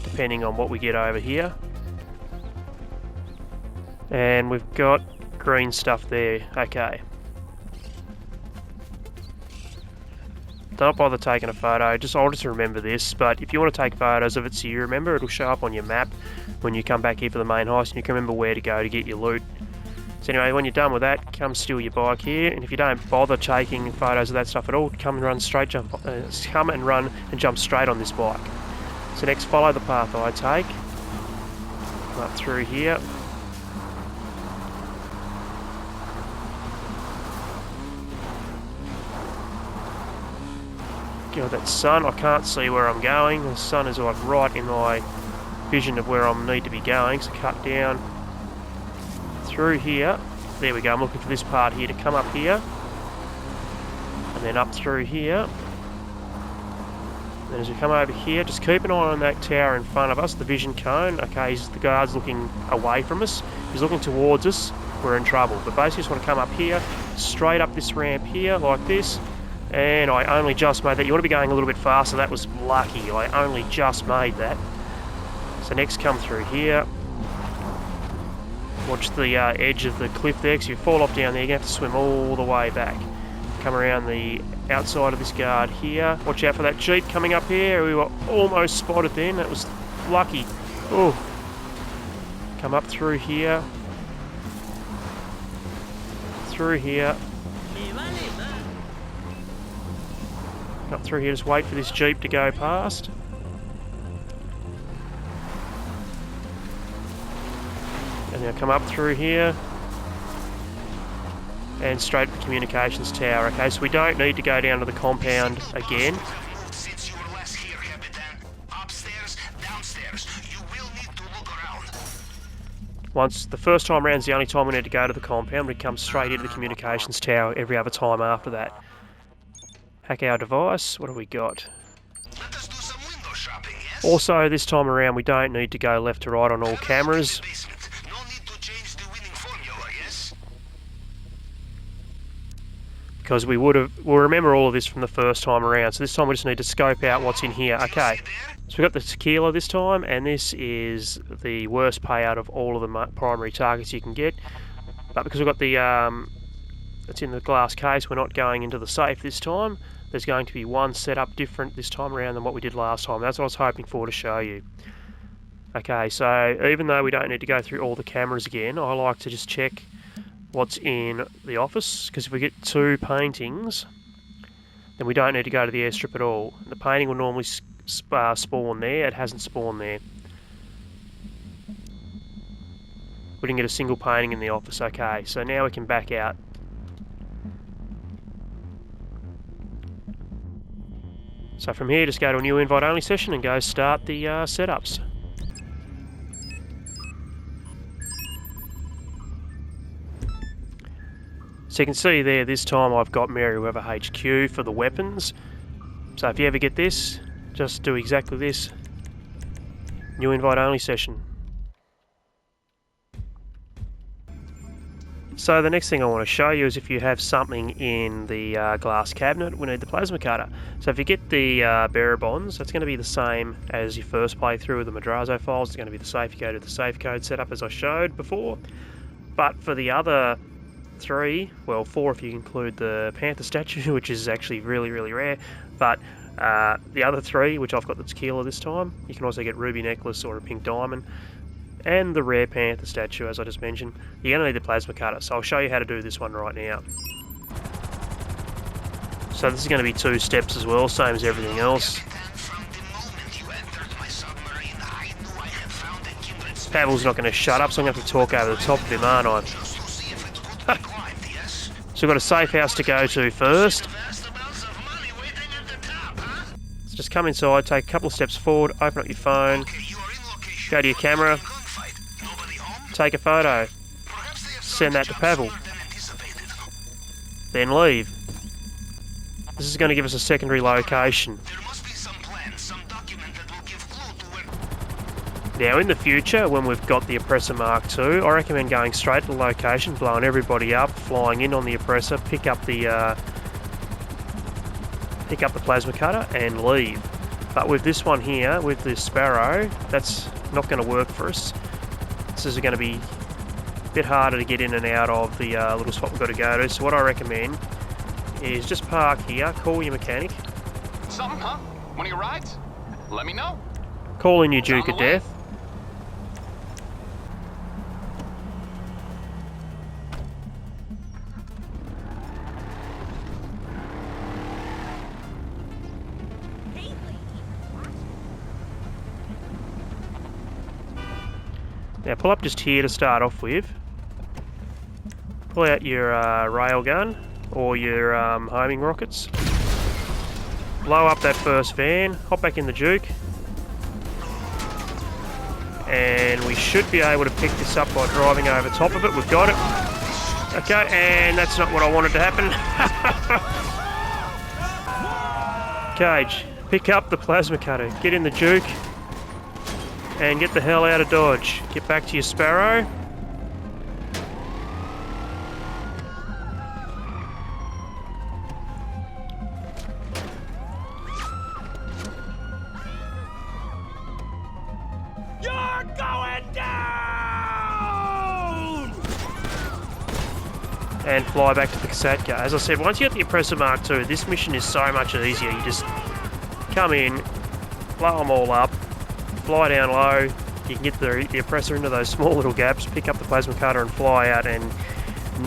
depending on what we get over here. And we've got green stuff there. Okay. Don't bother taking a photo, I'll just remember this, but if you want to take photos of it so you remember, it'll show up on your map when you come back here for the main heist and you can remember where to go to get your loot. So anyway, when you're done with that, come steal your bike here, and if you don't bother taking photos of that stuff at all, come and run and jump straight on this bike. So next, follow the path I take. Come up through here. God, that sun, I can't see where I'm going. The sun is like right in my vision of where I need to be going. So cut down through here. There we go, I'm looking for this part here to come up here. And then up through here. And as we come over here, just keep an eye on that tower in front of us, the vision cone. Okay, the guard's looking away from us. He's looking towards us. We're in trouble. But basically just want to come up here, straight up this ramp here, like this. And I only just made that. You want to be going a little bit faster. That was lucky. I only just made that. So next, come through here. Watch the edge of the cliff there, because if you fall off down there, you're going to have to swim all the way back. Come around the outside of this guard here. Watch out for that Jeep coming up here. We were almost spotted then. That was lucky. Oh. Come up through here. Through here. Up through here, just wait for this Jeep to go past. And now come up through here. And straight to the communications tower. Okay, so we don't need to go down to the compound again. Since you were last here, Capitan, upstairs, downstairs, you will need to look around. Once the first time around is the only time we need to go to the compound, we come straight into the communications tower every other time after that. Hack our device. What have we got? Let us do some window shopping, yes? Also, this time around, we don't need to go left to right on all cameras. No need to change the winning formula, yes? Because we'll remember all of this from the first time around. So this time we just need to scope out what's in here. Okay, so we've got the tequila this time, and this is the worst payout of all of the primary targets you can get. But because we've got the it's in the glass case, we're not going into the safe this time. There's going to be one setup different this time around than what we did last time. That's what I was hoping for to show you. Okay, so even though we don't need to go through all the cameras again, I like to just check what's in the office, because if we get 2 paintings, then we don't need to go to the airstrip at all. The painting will normally spawn there. It hasn't spawned there. We didn't get a single painting in the office. Okay, so now we can back out. So from here, just go to a new invite-only session and go start the setups. So you can see there, this time I've got Merryweather HQ for the weapons. So if you ever get this, just do exactly this. New invite-only session. So the next thing I want to show you is if you have something in the glass cabinet, we need the plasma cutter. So if you get the bearer bonds, that's going to be the same as your first playthrough with the Madrazo files. It's going to be the safe. You go to the safe code setup as I showed before. But for the other 3, well 4 if you include the panther statue, which is actually really, really rare. But the other 3, which I've got the tequila this time, you can also get ruby necklace or a pink diamond. And the rare panther statue, as I just mentioned. You're going to need the plasma cutter, so I'll show you how to do this one right now. So this is going to be 2 steps as well, same as everything else. Pavel's not going to shut up, so I'm going to have to talk over the top of him, aren't I? So we've got a safe house to go to first. So just come inside, take a couple of steps forward, open up your phone, go to your camera, take a photo, send that to Pavel, then leave. This is going to give us a secondary location. Now in the future, when we've got the Oppressor Mark II, I recommend going straight to the location, blowing everybody up, flying in on the Oppressor, pick up the plasma cutter and leave. But with this one here, with the Sparrow, that's not going to work for us. This is going to be a bit harder to get in and out of the little spot we've got to go to. So what I recommend is just park here, call your mechanic. Something, huh? One of your rides? Let me know. Call in your Duke of Death. Now pull up just here to start off with. Pull out your railgun or your homing rockets. Blow up that first van, hop back in the Duke. And we should be able to pick this up by driving over top of it. We've got it. Okay, and that's not what I wanted to happen. Cage, pick up the plasma cutter, get in the Duke. And get the hell out of Dodge. Get back to your Sparrow. You're going down! and fly back to the Kosatka. As I said, once you get the Oppressor Mark II, this mission is so much easier. You just come in, blow them all up, fly down low. You can get the Oppressor into those small little gaps, pick up the plasma cutter and fly out, and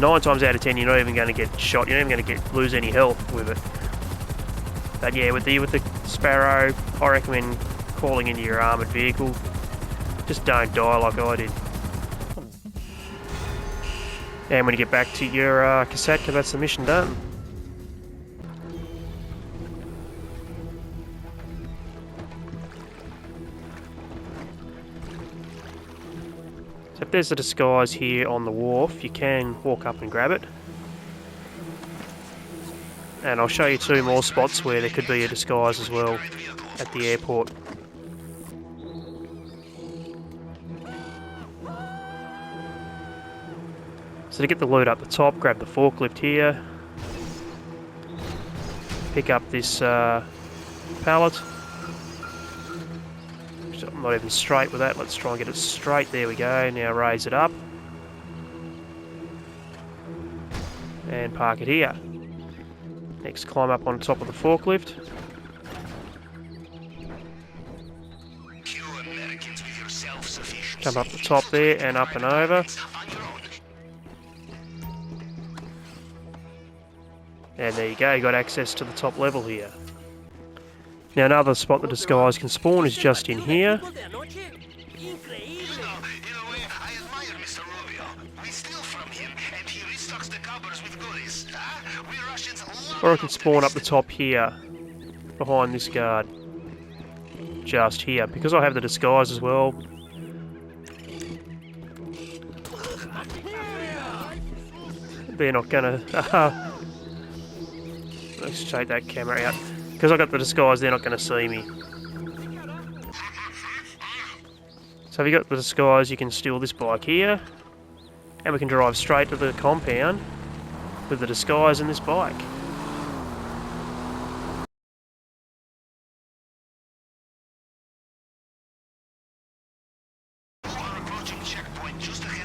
9 times out of 10 you're not even going to get shot. You're not even going to lose any health with it. But yeah, with the Sparrow, I recommend calling into your armoured vehicle. Just don't die like I did. And when you get back to your Kosatka, that's the mission done. So if there's a disguise here on the wharf, you can walk up and grab it. And I'll show you 2 more spots where there could be a disguise as well at the airport. So to get the loot up the top, grab the forklift here. Pick up this pallet. I'm not even straight with that. Let's try and get it straight. There we go. Now raise it up. And park it here. Next, climb up on top of the forklift. Jump up the top there and up and over. And there you go, you got access to the top level here. Now another spot the disguise can spawn is just in here. Or it can spawn up the top here, behind this guard. Just here. Because I have the disguise as well. They're not gonna... let's shake that camera out. Because I got the disguise, they're not going to see me. So if you got the disguise, you can steal this bike here. And we can drive straight to the compound with the disguise and this bike.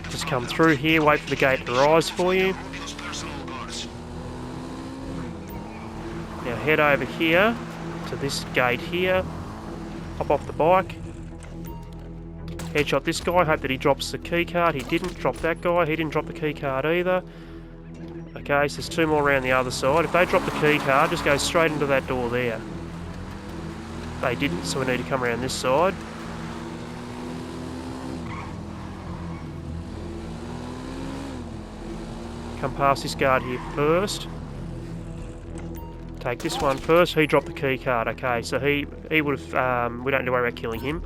Just come through here, wait for the gate to rise for you. Now head over here to this gate here, hop off the bike, headshot this guy, hope that he drops the key card. He didn't drop that guy, he didn't drop the key card either. Okay, so there's 2 more around the other side. If they drop the key card, just go straight into that door there. They didn't, so we need to come around this side. Come past this guard here first. Take this one first. He dropped the key card. Okay, so he would have. We don't need to worry about killing him.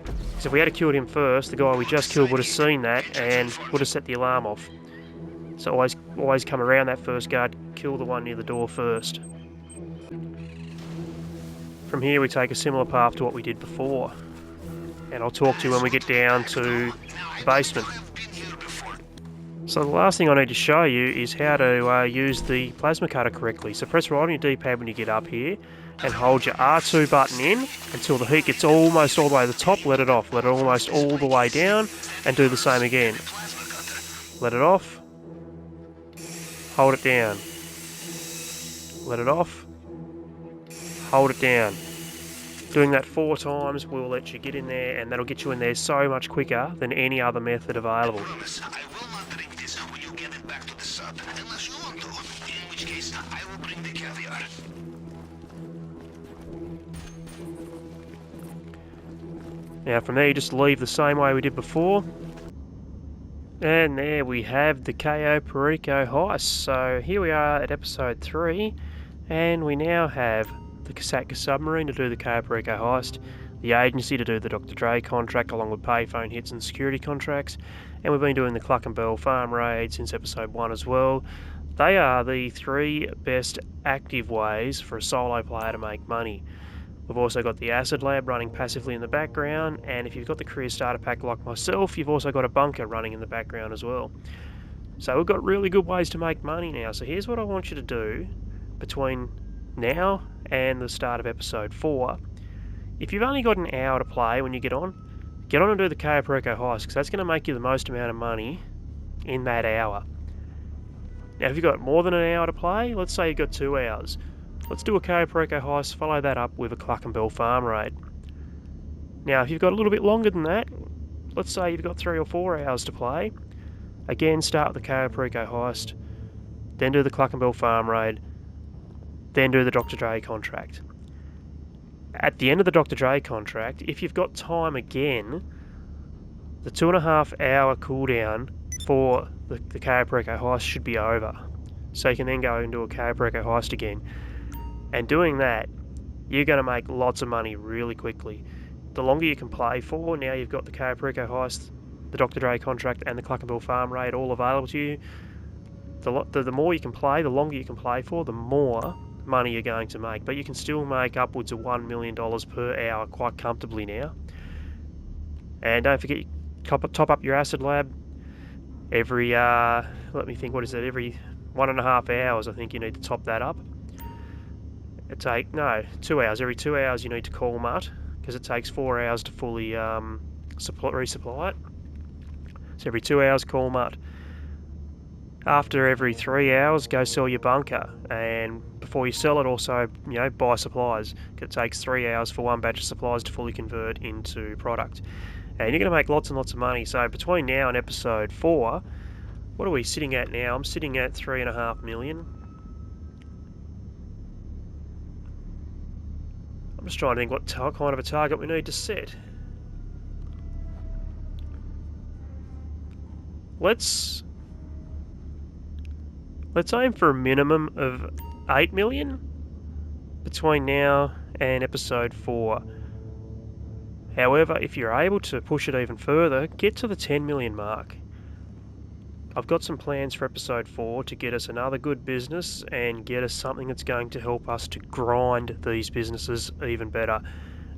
Because if we had killed him first, the guy we just killed would have seen that and would have set the alarm off. So always come around that first guard. Kill the one near the door first. From here, we take a similar path to what we did before, and I'll talk to you when we get down to the basement. So the last thing I need to show you is how to use the plasma cutter correctly. So press right on your D-pad when you get up here and hold your R2 button in until the heat gets almost all the way to the top. Let it off. Let it almost all the way down and do the same again. Let it off. Hold it down. Let it off. Hold it down. Doing that 4 times will let you get in there, and that'll get you in there so much quicker than any other method available. Now from there you just leave the same way we did before. And there we have the Cayo Perico heist. So here we are at episode 3, and we now have the Kosatka submarine to do the Cayo Perico heist, the agency to do the Dr. Dre contract along with payphone hits and security contracts, and we've been doing the Cluck and Bell farm raid since episode 1 as well. They are the 3 best active ways for a solo player to make money. We've also got the acid lab running passively in the background, and if you've got the career starter pack like myself, you've also got a bunker running in the background as well. So we've got really good ways to make money now. So here's what I want you to do between now and the start of episode 4. If you've only got an hour to play when you get on and do the Cayo Perico heist, because that's going to make you the most amount of money in that hour. Now, if you've got more than an hour to play, let's say you've got 2 hours. Let's do a Cayo Perico heist, follow that up with a Cluckenbell farm raid. Now, if you've got a little bit longer than that, let's say you've got 3 or 4 hours to play, again, start with the Cayo Perico heist, then do the Cluckenbell farm raid, then do the Dr. Dre contract. At the end of the Dr. Dre contract, if you've got time again, the 2.5 hour cooldown for the Cayo Perico heist should be over. So you can then go and do a Cayo Perico heist again. And doing that, you're going to make lots of money really quickly. The longer you can play for, now you've got the Cayo Perico heist, the Dr. Dre contract, and the Cluckenbell farm raid all available to you. The more you can play, the longer you can play for, the more money you're going to make. But you can still make upwards of $1 million per hour quite comfortably now. And don't forget, top up your acid lab every, let me think, what is it, every 1.5 hours I think you need to top that up. 2 hours. Every 2 hours you need to call Mutt, because it takes 4 hours to fully resupply it. So every 2 hours call Mutt. After every 3 hours, go sell your bunker, and before you sell it, also buy supplies. It takes 3 hours for one batch of supplies to fully convert into product, and you're going to make lots and lots of money. So between now and episode 4, what are we sitting at now? I'm sitting at 3.5 million. I'm just trying to think what kind of a target we need to set. Let's aim for a minimum of 8 million between now and episode 4. However, if you're able to push it even further, get to the 10 million mark. I've got some plans for episode 4 to get us another good business and get us something that's going to help us to grind these businesses even better.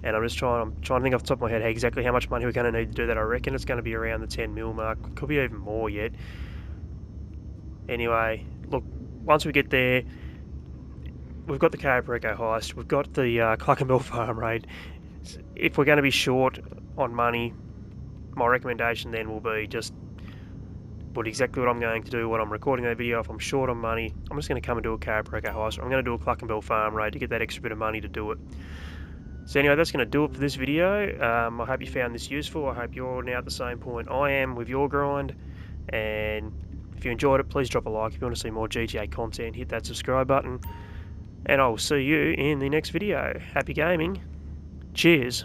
And I'm trying to think off the top of my head exactly how much money we're going to need to do that. I reckon it's going to be around the 10 mil mark. Could be even more yet. Anyway, look, once we get there, we've got the Cayo Perico heist, we've got the Cluckenbell farm raid. If we're going to be short on money, my recommendation then will be just exactly what I'm going to do when I'm recording that video. If I'm short on money, I'm just going to come and do a Cayo Perico heist. I'm going to do a Cluckenbell farm raid to get that extra bit of money to do it. So anyway, that's going to do it for this video. I hope you found this useful. I hope you're now at the same point I am with your grind. And if you enjoyed it, please drop a like. If you want to see more GTA content, hit that subscribe button. And I will see you in the next video. Happy gaming. Cheers.